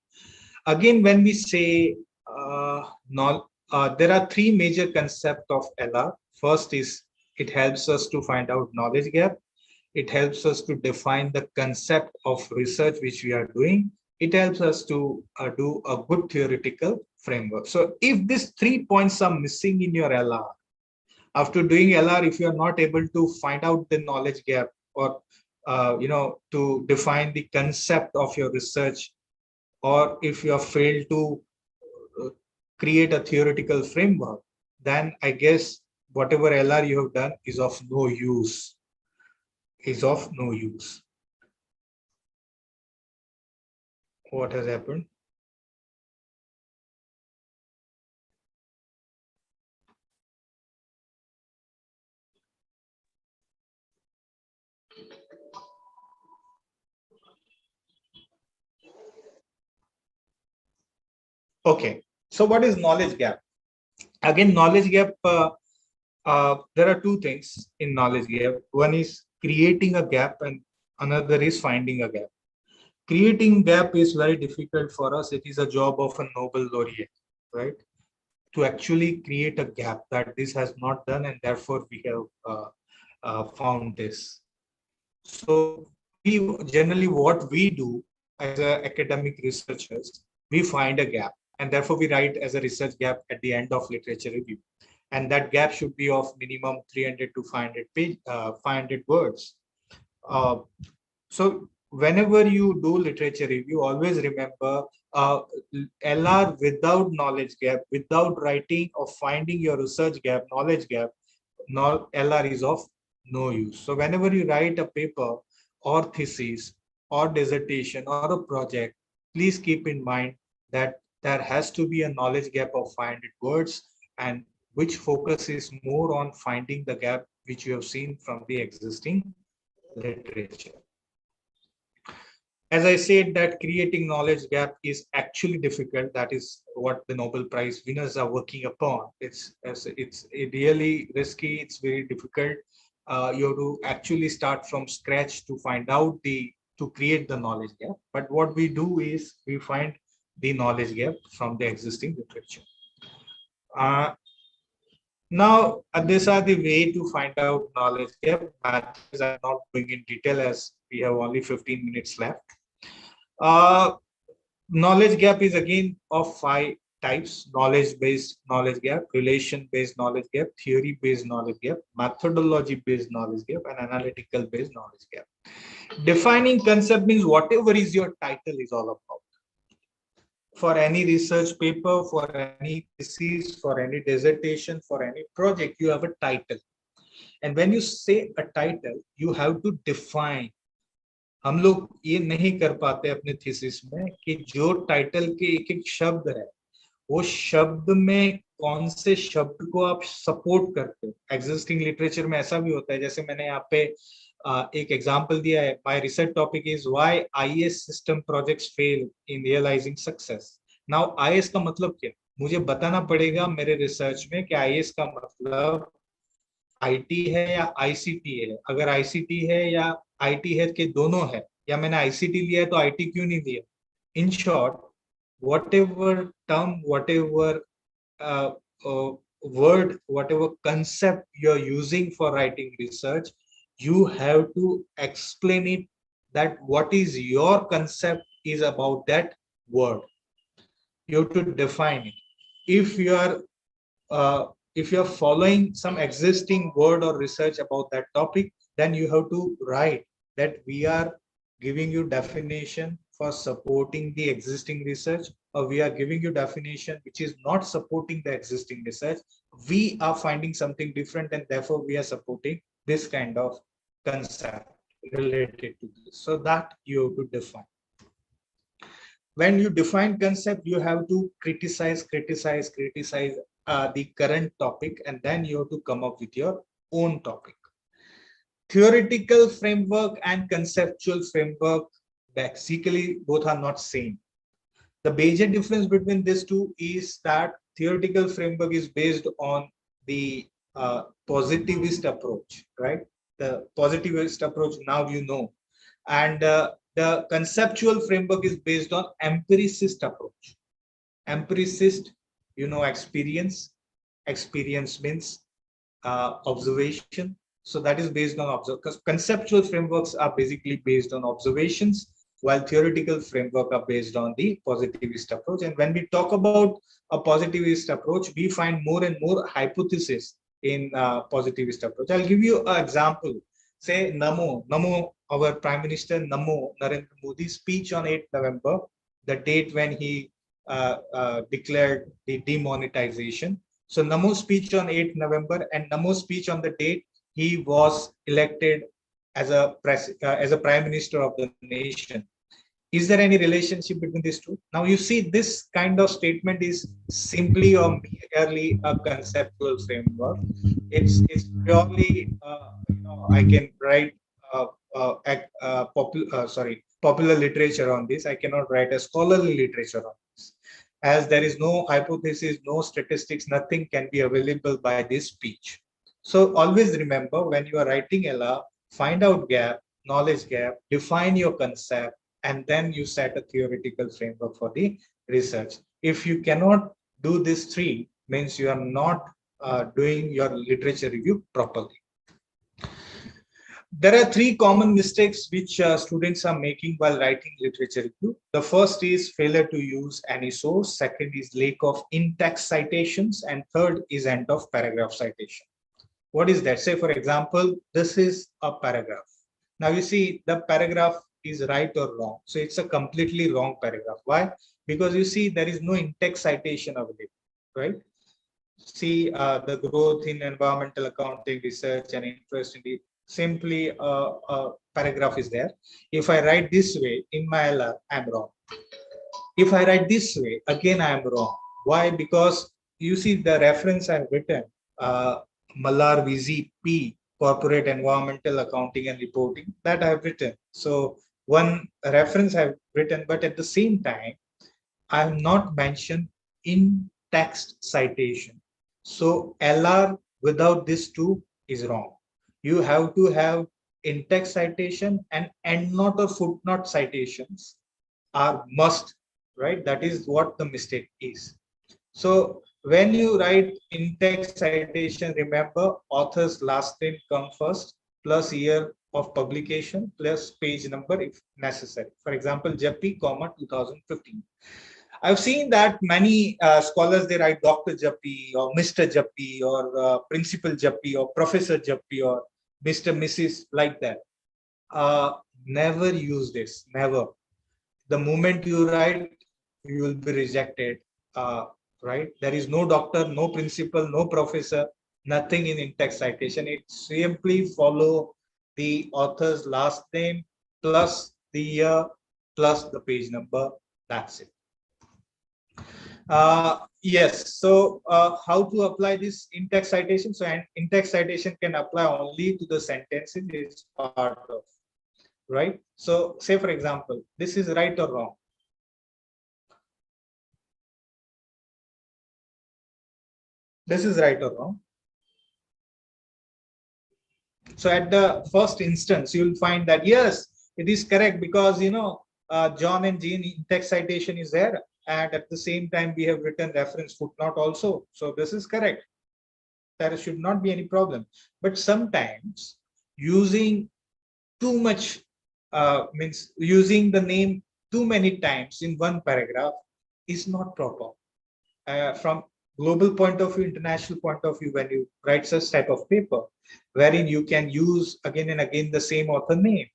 Again, when we say there are three major concepts of LR. First is it helps us to find out knowledge gap. It helps us to define the concept of research which we are doing. It helps us to do a good theoretical framework. So if these 3 points are missing in your LR, after doing LR, if you are not able to find out the knowledge gap or to define the concept of your research, or if you have failed to create a theoretical framework, then I guess whatever LR you have done is of no use. What has happened? Okay, so what is knowledge gap? Again, knowledge gap, there are two things in knowledge gap. One is creating a gap and another is finding a gap. Creating gap is very difficult for us. It is a job of a Nobel laureate, right? To actually create a gap that this has not done, and therefore we have found this. So we generally, what we do as academic researchers, we find a gap, and therefore we write as a research gap at the end of literature review, and that gap should be of minimum 300 to 500 words. So whenever you do literature review, always remember LR without knowledge gap, without writing or finding your research gap, knowledge gap, LR is of no use. So whenever you write a paper or thesis or dissertation or a project, please keep in mind that there has to be a knowledge gap of 500 words, and which focuses more on finding the gap which you have seen from the existing literature. As I said, that creating knowledge gap is actually difficult. That is what the Nobel Prize winners are working upon. It's really risky. It's very difficult. You have to actually start from scratch to find out to create the knowledge gap. But what we do is we find the knowledge gap from the existing literature. Now, these are the way to find out knowledge gap. Methods I'm not going in detail as we have only 15 minutes left. Knowledge gap is again of 5 types: knowledge-based knowledge gap, relation-based knowledge gap, theory-based knowledge gap, methodology-based knowledge gap, and analytical-based knowledge gap. Defining concept means whatever is your title is all about. For any research paper, for any thesis, for any dissertation, for any project, you have a title. And when you say a title, you have to define. हम लोग ये नहीं कर पाते अपने thesis में कि जो टाइटल के एक एक शब्द है, वो शब्द में कौन से शब्द को आप सपोर्ट करते हो. एग्जिस्टिंग लिटरेचर में ऐसा भी होता है, जैसे मैंने यहाँ पे एक एग्जांपल दिया है. My research topic is why IAS system projects fail in realising success. Now IAS का मतलब क्या? मुझे बताना पड़ेगा मेरे रिसर्च में कि आईएएस का मतलब आईटी है या आईसीटी है. अगर आईसीटी है या आईटी है कि दोनों है, या मैंने आईसीटी लिया है तो आईटी क्यों नहीं लिया. In short, whatever term, whatever word, whatever concept you're using for writing research, you have to explain it, that what is your concept is about that word. You have to define it. If you're following some existing word or research about that topic, then you have to write that we are giving you definition for supporting the existing research, or we are giving you definition which is not supporting the existing research. We are finding something different, and therefore we are supporting this kind of concept related to this. So that you have to define. When you define concept, you have to criticize the current topic, and then you have to come up with your own topic. Theoretical framework and conceptual framework, basically both are not same. The major difference between these two is that theoretical framework is based on the positivist approach, right? The positivist approach, now you know. And the conceptual framework is based on empiricist approach. Empiricist, you know, experience means observation. So that is based on observation, because conceptual frameworks are basically based on observations, while theoretical framework are based on the positivist approach. And when we talk about a positivist approach, we find more and more hypotheses in positivist approach. I'll give you an example. Say Namo, our Prime Minister Namo Narendra Modi's speech on 8th November, the date when he declared the demonetization. So Namo's speech on 8th November and Namo's speech on the date he was elected as a Prime Minister of the nation. Is there any relationship between these two? Now you see, this kind of statement is simply or merely a conceptual framework. It's purely, I can write popular literature on this. I cannot write a scholarly literature on this. as there is no hypothesis, no statistics, nothing can be available by this speech. So always remember, when you are writing LR, find out gap, knowledge gap, define your concept, and then you set a theoretical framework for the research. If you cannot do these three, means you are not doing your literature review properly. There are three common mistakes which students are making while writing literature review. The first is failure to use any source. Second is lack of in-text citations. And third is end of paragraph citation. What is that? Say, for example, this is a paragraph. Now you see the paragraph is right or wrong. So it's a completely wrong paragraph. Why? Because you see there is no in-text citation available, right? See the growth in environmental accounting research and interest in the simply a paragraph is there. If I write this way in my LR, I'm wrong. If I write this way, again, I'm wrong. Why? Because you see the reference I've written, Mallar VZP, Corporate Environmental Accounting and Reporting, that I've written. So one reference I've written, but at the same time, I have not mentioned in text citation. So LR without this two is wrong. You have to have in-text citation, and endnote or footnote citations are must, right? That is what the mistake is. So when you write in-text citation, remember author's last name come first, plus year of publication, plus page number if necessary. For example, Jappi, 2015. I've seen that many scholars, they write Dr. Jappi or Mr. Jappi or Principal Jappi or Professor Jappi or Mr. Mrs. like that. Never use this, never. The moment you write, you will be rejected, right? There is no doctor, no principal, no professor, nothing in in-text citation. It simply follow the author's last name plus the year plus the page number. That's it. Yes, so how to apply this in-text citation? So an in-text citation can apply only to the sentences it's part of, right? So say, for example, this is right or wrong? This is right or wrong? So at the first instance, you will find that, yes, it is correct because, you know, John and Jean in-text citation is there. And at the same time, we have written reference footnote also. So this is correct. There should not be any problem. But sometimes using too much means using the name too many times in one paragraph is not proper. From global point of view, international point of view, when you write such type of paper, wherein you can use again and again the same author name,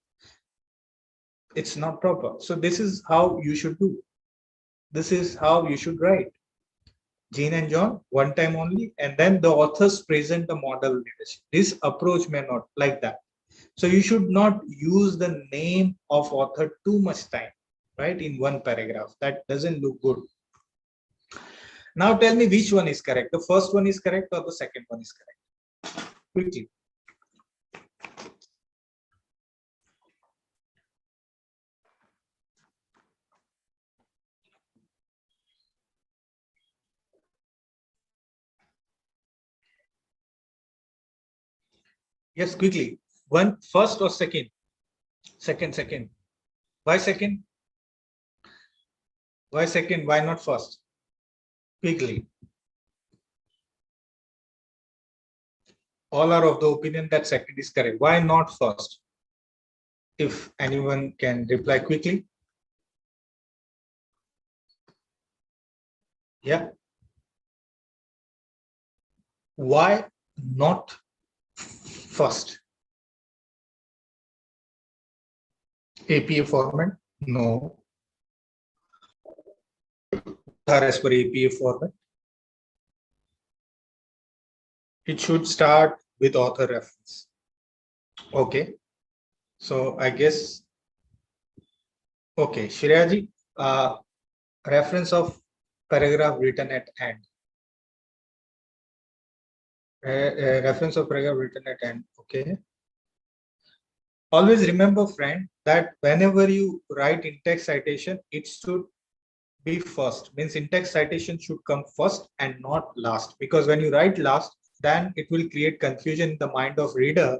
it's not proper. So this is how you should do. This is how you should write. Jean and John, one time only, and then the authors present a model leadership. This approach may not like that. So you should not use the name of author too much time, right, in one paragraph. That doesn't look good. Now tell me which one is correct. The first one is correct or the second one is correct? Quickly. Yes, quickly. One, first or second? Second. Why second? Why second? Why not first? Quickly. All are of the opinion that second is correct. Why not first? If anyone can reply quickly. Yeah. Why not first? APA format? No. As per APA format, it should start with author reference. Okay. So I guess, okay, Shreyaji, reference of paragraph written at end. Reference of paragraph written at end. Okay. Always remember, friend, that whenever you write in-text citation, it should be first, means in-text citation should come first and not last, because when you write last, then it will create confusion in the mind of reader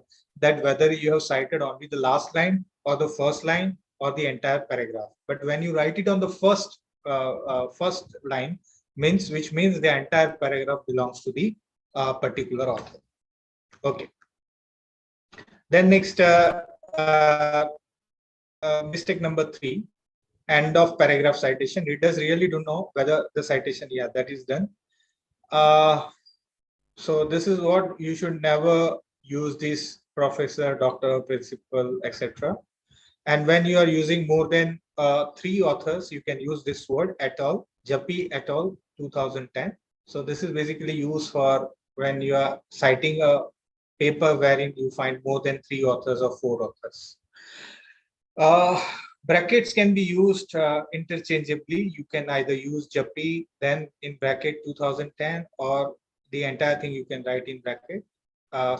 that whether you have cited only the last line or the first line or the entire paragraph. But when you write it on the first line, which means the entire paragraph belongs to the particular author. Okay. Then next, mistake number 3, end of paragraph citation. Readers really don't know whether the citation, yeah, that is done. So this is what you should never use this professor, doctor, principal, etc. And when you are using more than 3 authors, you can use this word et al. Jappi et al. 2010. So this is basically used for when you are citing a paper wherein you find more than 3 authors or 4 authors. Brackets can be used interchangeably. You can either use Jappi, then in bracket 2010, or the entire thing you can write in bracket.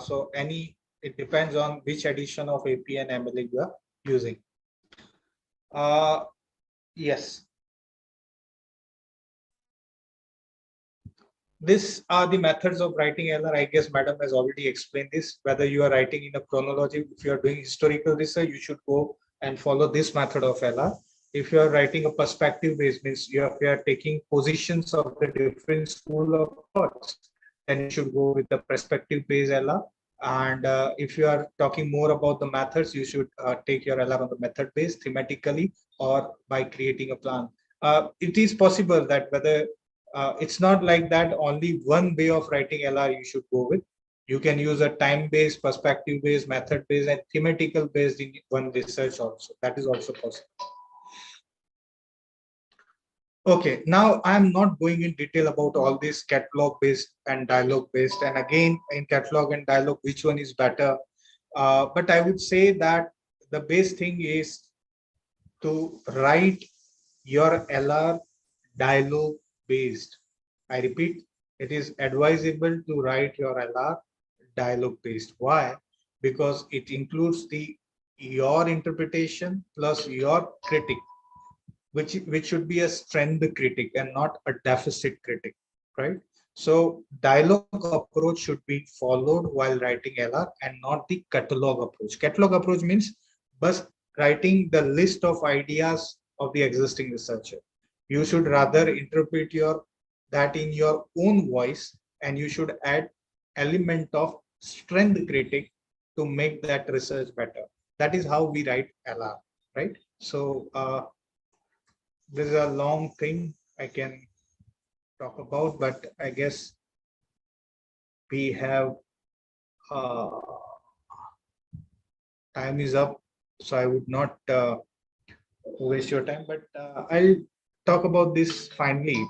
So it depends on which edition of AP and MLA you are using. Yes. These are the methods of writing LR. I guess Madam has already explained this. Whether you are writing in a chronology, if you are doing historical research, you should go and follow this method of LR. If you are writing a perspective based, means you are taking positions of the different school of thoughts, then you should go with the perspective based LR. And if you are talking more about the methods, you should take your LR on the method based thematically or by creating a plan. It is possible that whether it's not like that only one way of writing LR you should go with. You can use a time-based, perspective-based, method-based, and thematical-based in one research also. That is also possible. Okay, now I'm not going in detail about all this catalog-based and dialogue-based. And again, in catalog and dialogue, which one is better? But I would say that the best thing is to write your LR dialogue-based. I repeat, it is advisable to write your LR dialogue-based. Why? Because it includes your interpretation plus your critic, which should be a strength critic and not a deficit critic, right? So dialogue approach should be followed while writing LR and not the catalog approach. Catalog approach means just writing the list of ideas of the existing researcher. You should rather interpret that in your own voice, and you should add element of strength critic to make that research better. That is how we write LR, right? So this is a long thing I can talk about, but I guess we have time is up, so I would not waste your time, but I'll talk about this finally,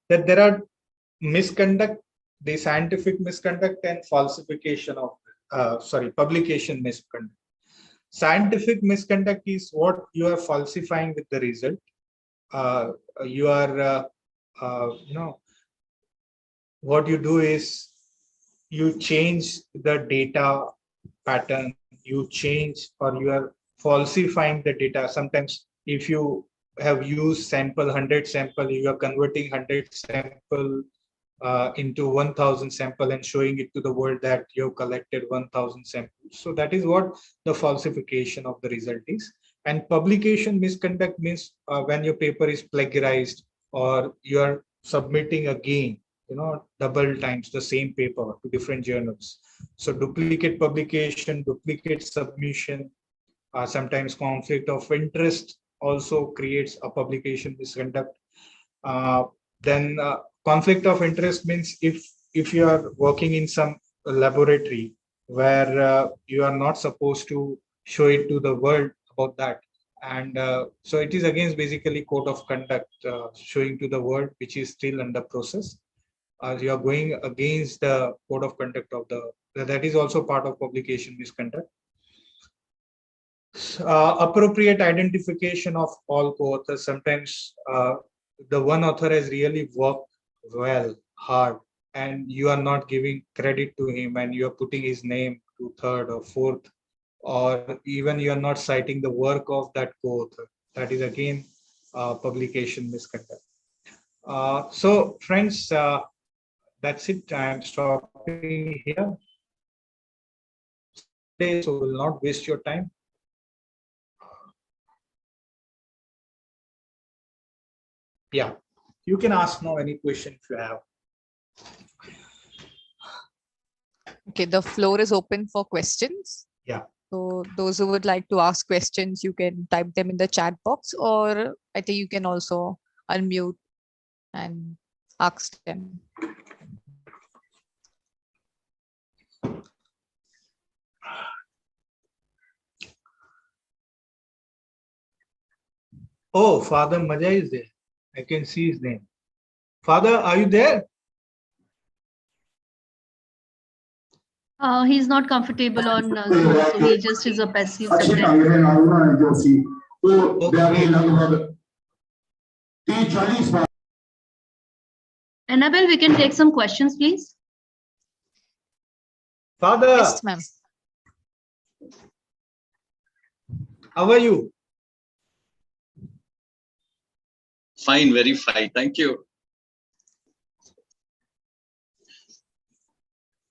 that there are misconduct, the scientific misconduct and falsification of publication misconduct. Scientific misconduct is what you are falsifying with the result. You are what you do is you change the data pattern, you change, or you are falsifying the data. Sometimes if you have used sample 100 sample, you are converting 100 sample into 1000 sample and showing it to the world that you have collected 1000 samples. So that is what the falsification of the result is. And publication misconduct means when your paper is plagiarized or you are submitting again, double times the same paper to different journals. So duplicate publication, duplicate submission, sometimes conflict of interest also creates a publication misconduct. Then conflict of interest means if you are working in some laboratory where you are not supposed to show it to the world about that, and so it is against basically code of conduct, showing to the world, which is still under process. You are going against the code of conduct of that is also part of publication misconduct. Appropriate identification of all co-authors. Sometimes the one author has really worked well, hard, and you are not giving credit to him, and you are putting his name to third or fourth, or even you are not citing the work of that co-author. That is again publication misconduct. So friends, that's it. I'm stopping here. Sunday, so will not waste your time. Yeah, you can ask now any question if you have. Okay, the floor is open for questions. Yeah. So those who would like to ask questions, you can type them in the chat box, or I think you can also unmute and ask them. Oh, Father Maja is there. I can see his name. Father, are you there? He's not comfortable on Zoom, so he just is a passive subject. Annabelle, we can take some questions, please. Father, Yes, ma'am. how are you? Fine, very fine. Thank you.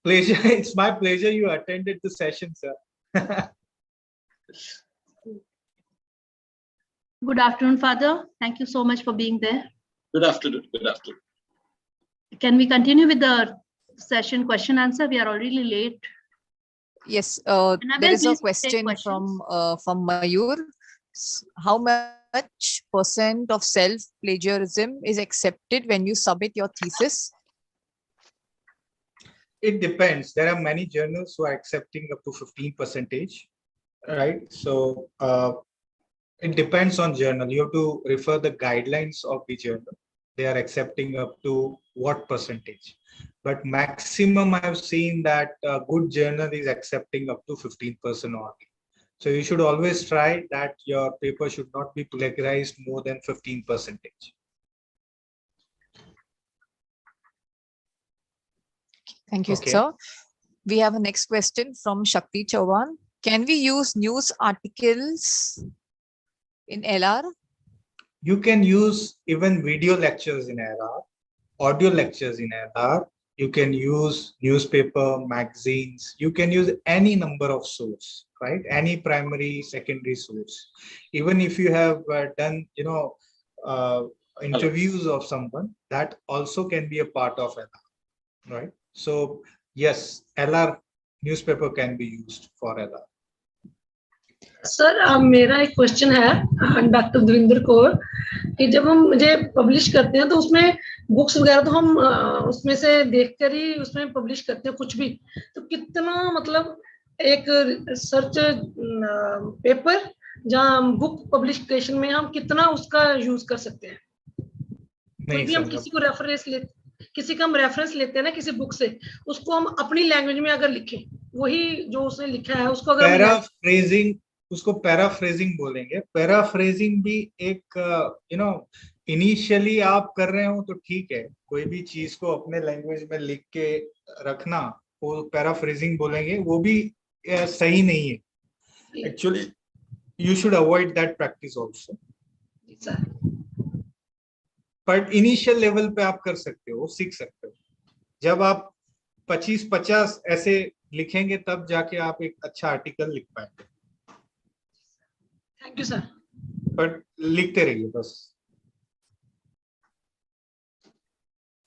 Pleasure. It's my pleasure you attended the session, sir. Good afternoon, Father. Thank you so much for being there. Good afternoon. Good afternoon. Can we continue with the session question answer? We are already late. Yes, Annabelle, there is a please take question questions. from Mayur. How much % of self plagiarism is accepted when you submit your thesis? It depends. There are many journals who are accepting up to 15%, right? So it depends on journal. You have to refer the guidelines of the journal. They are accepting up to what percentage. But maximum I've seen that a good journal is accepting up to 15% only. So you should always try that your paper should not be plagiarized more than 15%. Thank you, Okay. sir. We have a next question from Shakti Chauhan. Can we use news articles in LR? You can use even video lectures in LR, audio lectures in LR. You can use newspaper, magazines. You can use any number of source, right? Any primary, secondary source. Even if you have done, interviews of someone, that also can be a part of LR, right? So yes, LR newspaper can be used for LR. Sir मेरा एक question है doctor Devendra Kaur कि जब हम मुझे publish करते हैं तो उसमें बुक्स वगैरह तो हम उसमें से देखकर ही उसमें पब्लिश करते हैं कुछ भी तो कितना मतलब एक रिसर्च पेपर जहाँ बुक पब्लिकेशन में हम कितना उसका यूज कर सकते हैं कोई भी हम किसी को किसी का हम रेफरेंस लेते हैं ना किसी बुक से उसको हम अपनी लैंग्वेज में अगर लिखें वही जो उसने लिखा है उसको अगर पैराफ्रेजिंग उसको पैराफ्रेजिंग बोलेंगे पैराफ्रेजिंग भी एक इनिशियली आप कर रहे हो तो ठीक है कोई भी चीज को अपने लैंग्वेज में लिख के रखना वो पैराफ्रेजिंग बोलेंगे वो भी सही नहीं है actually you should avoid that practice also but initial level पे आप कर सकते हो सीख सकते हो जब आप 25-50 ऐसे लिखेंगे तब जाके आप एक अच्छा आर्टिकल लिख पाएंगे थैंक यू सर बट लिखते रहिए बस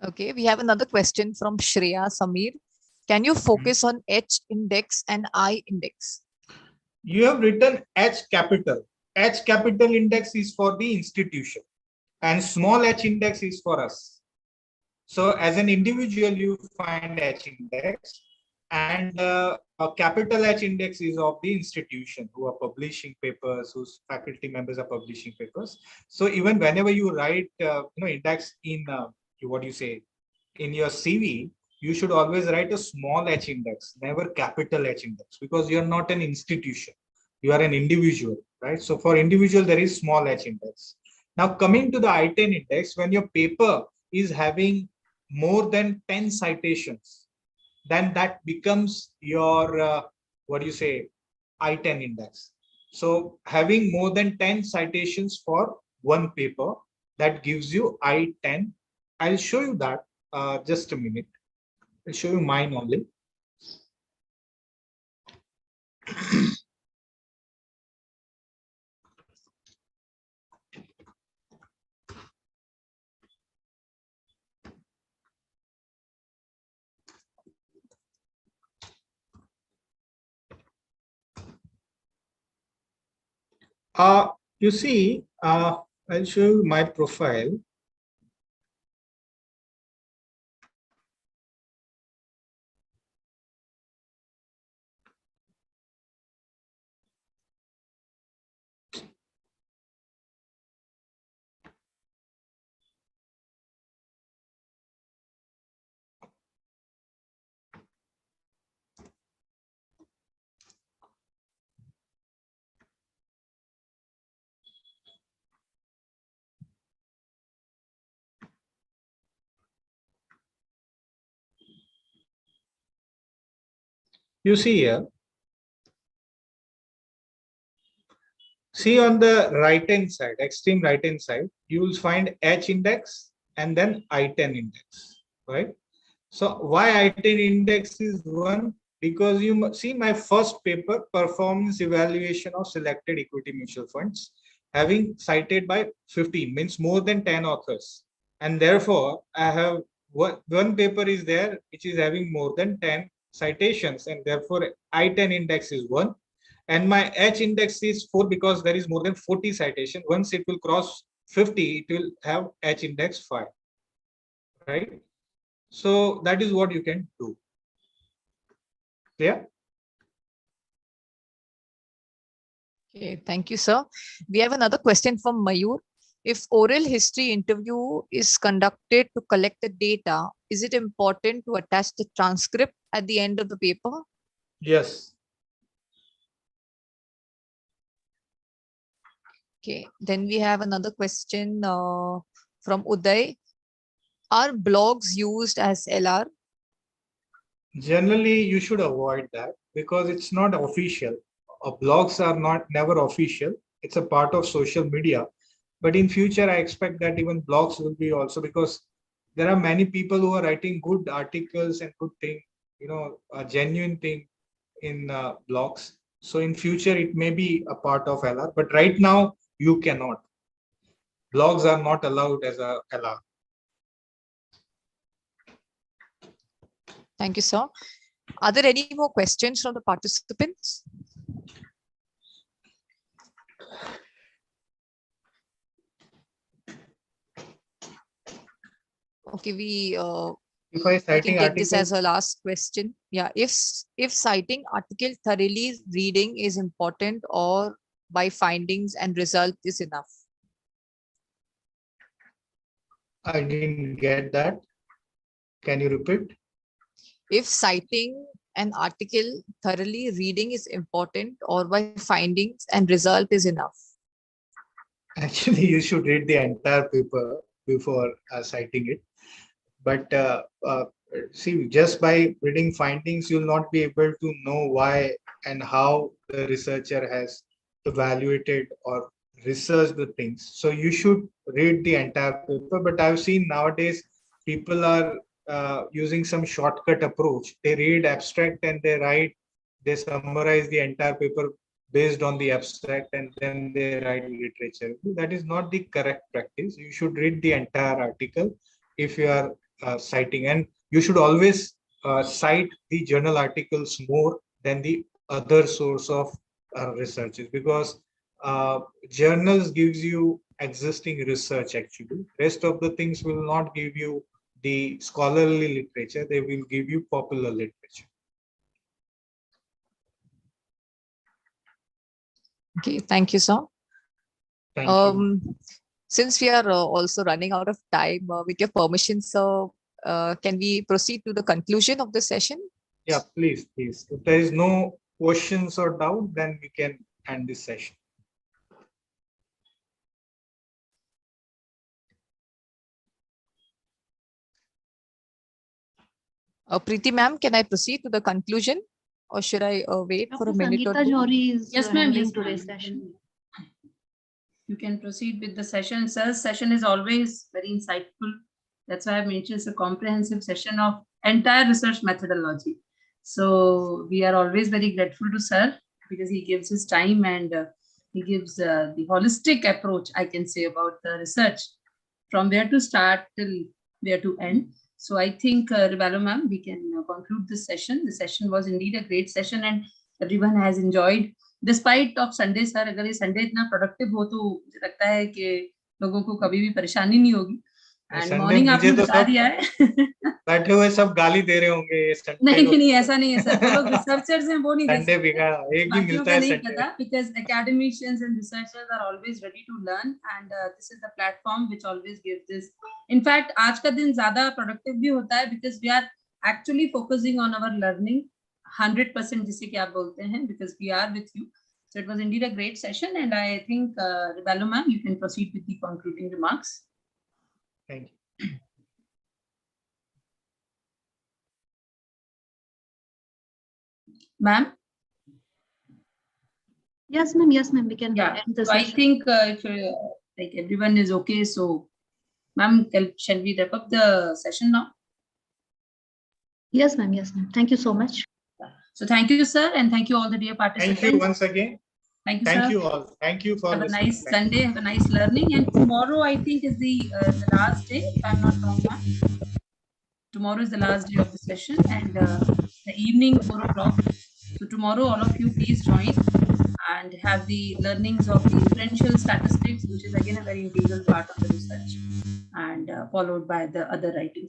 Okay, we have another question from Shreya Samir. Can you focus on H index and I index? You have written H capital. H capital index is for the institution and small h index is for us. So as an individual, you find H index and a capital H index is of the institution who are publishing papers, whose faculty members are publishing papers. So even whenever you write, index in what you say in your CV, you should always write a small h index, never capital H index, because you are not an institution. You are an individual, right? So for individual, there is small h index. Now coming to the I-10 index, when your paper is having more than 10 citations, then that becomes your, I-10 index. So having more than 10 citations for one paper that gives you I-10. I'll show you that just a minute. I'll show you mine only. You see, I'll show you my profile. You see here, see on the right hand side, extreme right hand side, you will find H index and then I-10 index, right? So why I-10 index is 1? Because you see my first paper, performance evaluation of selected equity mutual funds, having cited by 15, means more than 10 authors. And therefore, I have one paper is there which is having more than 10 citations, and therefore I-10 index is 1. And my H index is 4 because there is more than 40 citation. Once it will cross 50, it will have H index 5, right? So that is what you can do. Clear? Okay, thank you, sir. We have another question from Mayur. If oral history interview is conducted to collect the data, is it important to attach the transcript at the end of the paper? Yes. Okay, then we have another question from Uday. Are blogs used as LR? Generally, you should avoid that because it's not official. Blogs are never official. It's a part of social media. But in future, I expect that even blogs will be also, because there are many people who are writing good articles and good thing, a genuine thing in blogs. So in future, it may be a part of LR, but right now you cannot. Blogs are not allowed as a LR. Thank you, sir. Are there any more questions from the participants? Okay, we can take this as a last question. Yeah, if citing article thoroughly reading is important, or by findings and result is enough? I didn't get that. Can you repeat? If citing an article thoroughly reading is important, or by findings and result is enough? Actually, you should read the entire paper before citing it. But see, just by reading findings, you'll not be able to know why and how the researcher has evaluated or researched the things. So you should read the entire paper. But I've seen nowadays people are using some shortcut approach. They read abstract and they summarize the entire paper based on the abstract, and then they write literature. That is not the correct practice. You should read the entire article if you are citing, and you should always cite the journal articles more than the other source of researches, because journals gives you existing research. Actually, rest of the things will not give you the scholarly literature, they will give you popular literature. Okay, thank you, sir. Thank you. Since we are also running out of time, with your permission, sir, can we proceed to the conclusion of the session? Yeah, please. If there is no questions or doubt, then we can end this session. Preeti ma'am, can I proceed to the conclusion, or should I wait for a minute or two? Yes, ma'am. Yes, today's session. You can proceed with the session. Sir's session is always very insightful. That's why I mentioned it's a comprehensive session of entire research methodology. So we are always very grateful to sir because he gives his time and he gives the holistic approach, I can say, about the research from where to start till where to end. So I think, Rivalo ma'am, we can conclude this session. The session was indeed a great session and everyone has enjoyed. Despite of Sunday, sir, अगर ये Sunday इतना productive हो तो मुझे लगता है कि लोगों को कभी भी परेशानी नहीं होगी. And morning आपने बता दिया है. बैठे हुए सब गाली दे रहे होंगे ये Sunday. नहीं ऐसा नहीं है सर. वो लोग researchers हैं वो नहीं दे Sunday भी का एक भी मिलता है नहीं पता because academicians and researchers are always ready to learn and this is the platform which always gives this. In fact, आज का दिन ज़्यादा productive भी होता है because we are actually focusing on our learning 100% जिसे कि आप बोलते हैं because we are with you. So it was indeed a great session and I think Rivalo ma'am, you can proceed with the concluding remarks. Thank you. Ma'am? Yes, ma'am. Yes, ma'am. We can end the session. I think if like everyone is okay, so ma'am, shall we wrap up the session now? Yes, ma'am. Yes, ma'am. Thank you so much. So thank you, sir, and thank you all the dear participants. Thank you once again. Thank you, thank sir. You all. Thank you for have a nice Sunday. Have a nice learning. And tomorrow, I think, is the last day. If I'm not wrong, ma'am. Tomorrow is the last day of the session, and the evening 4 o'clock. So tomorrow, all of you please join and have the learnings of the differential statistics, which is again a very integral part of the research, and followed by the other writings.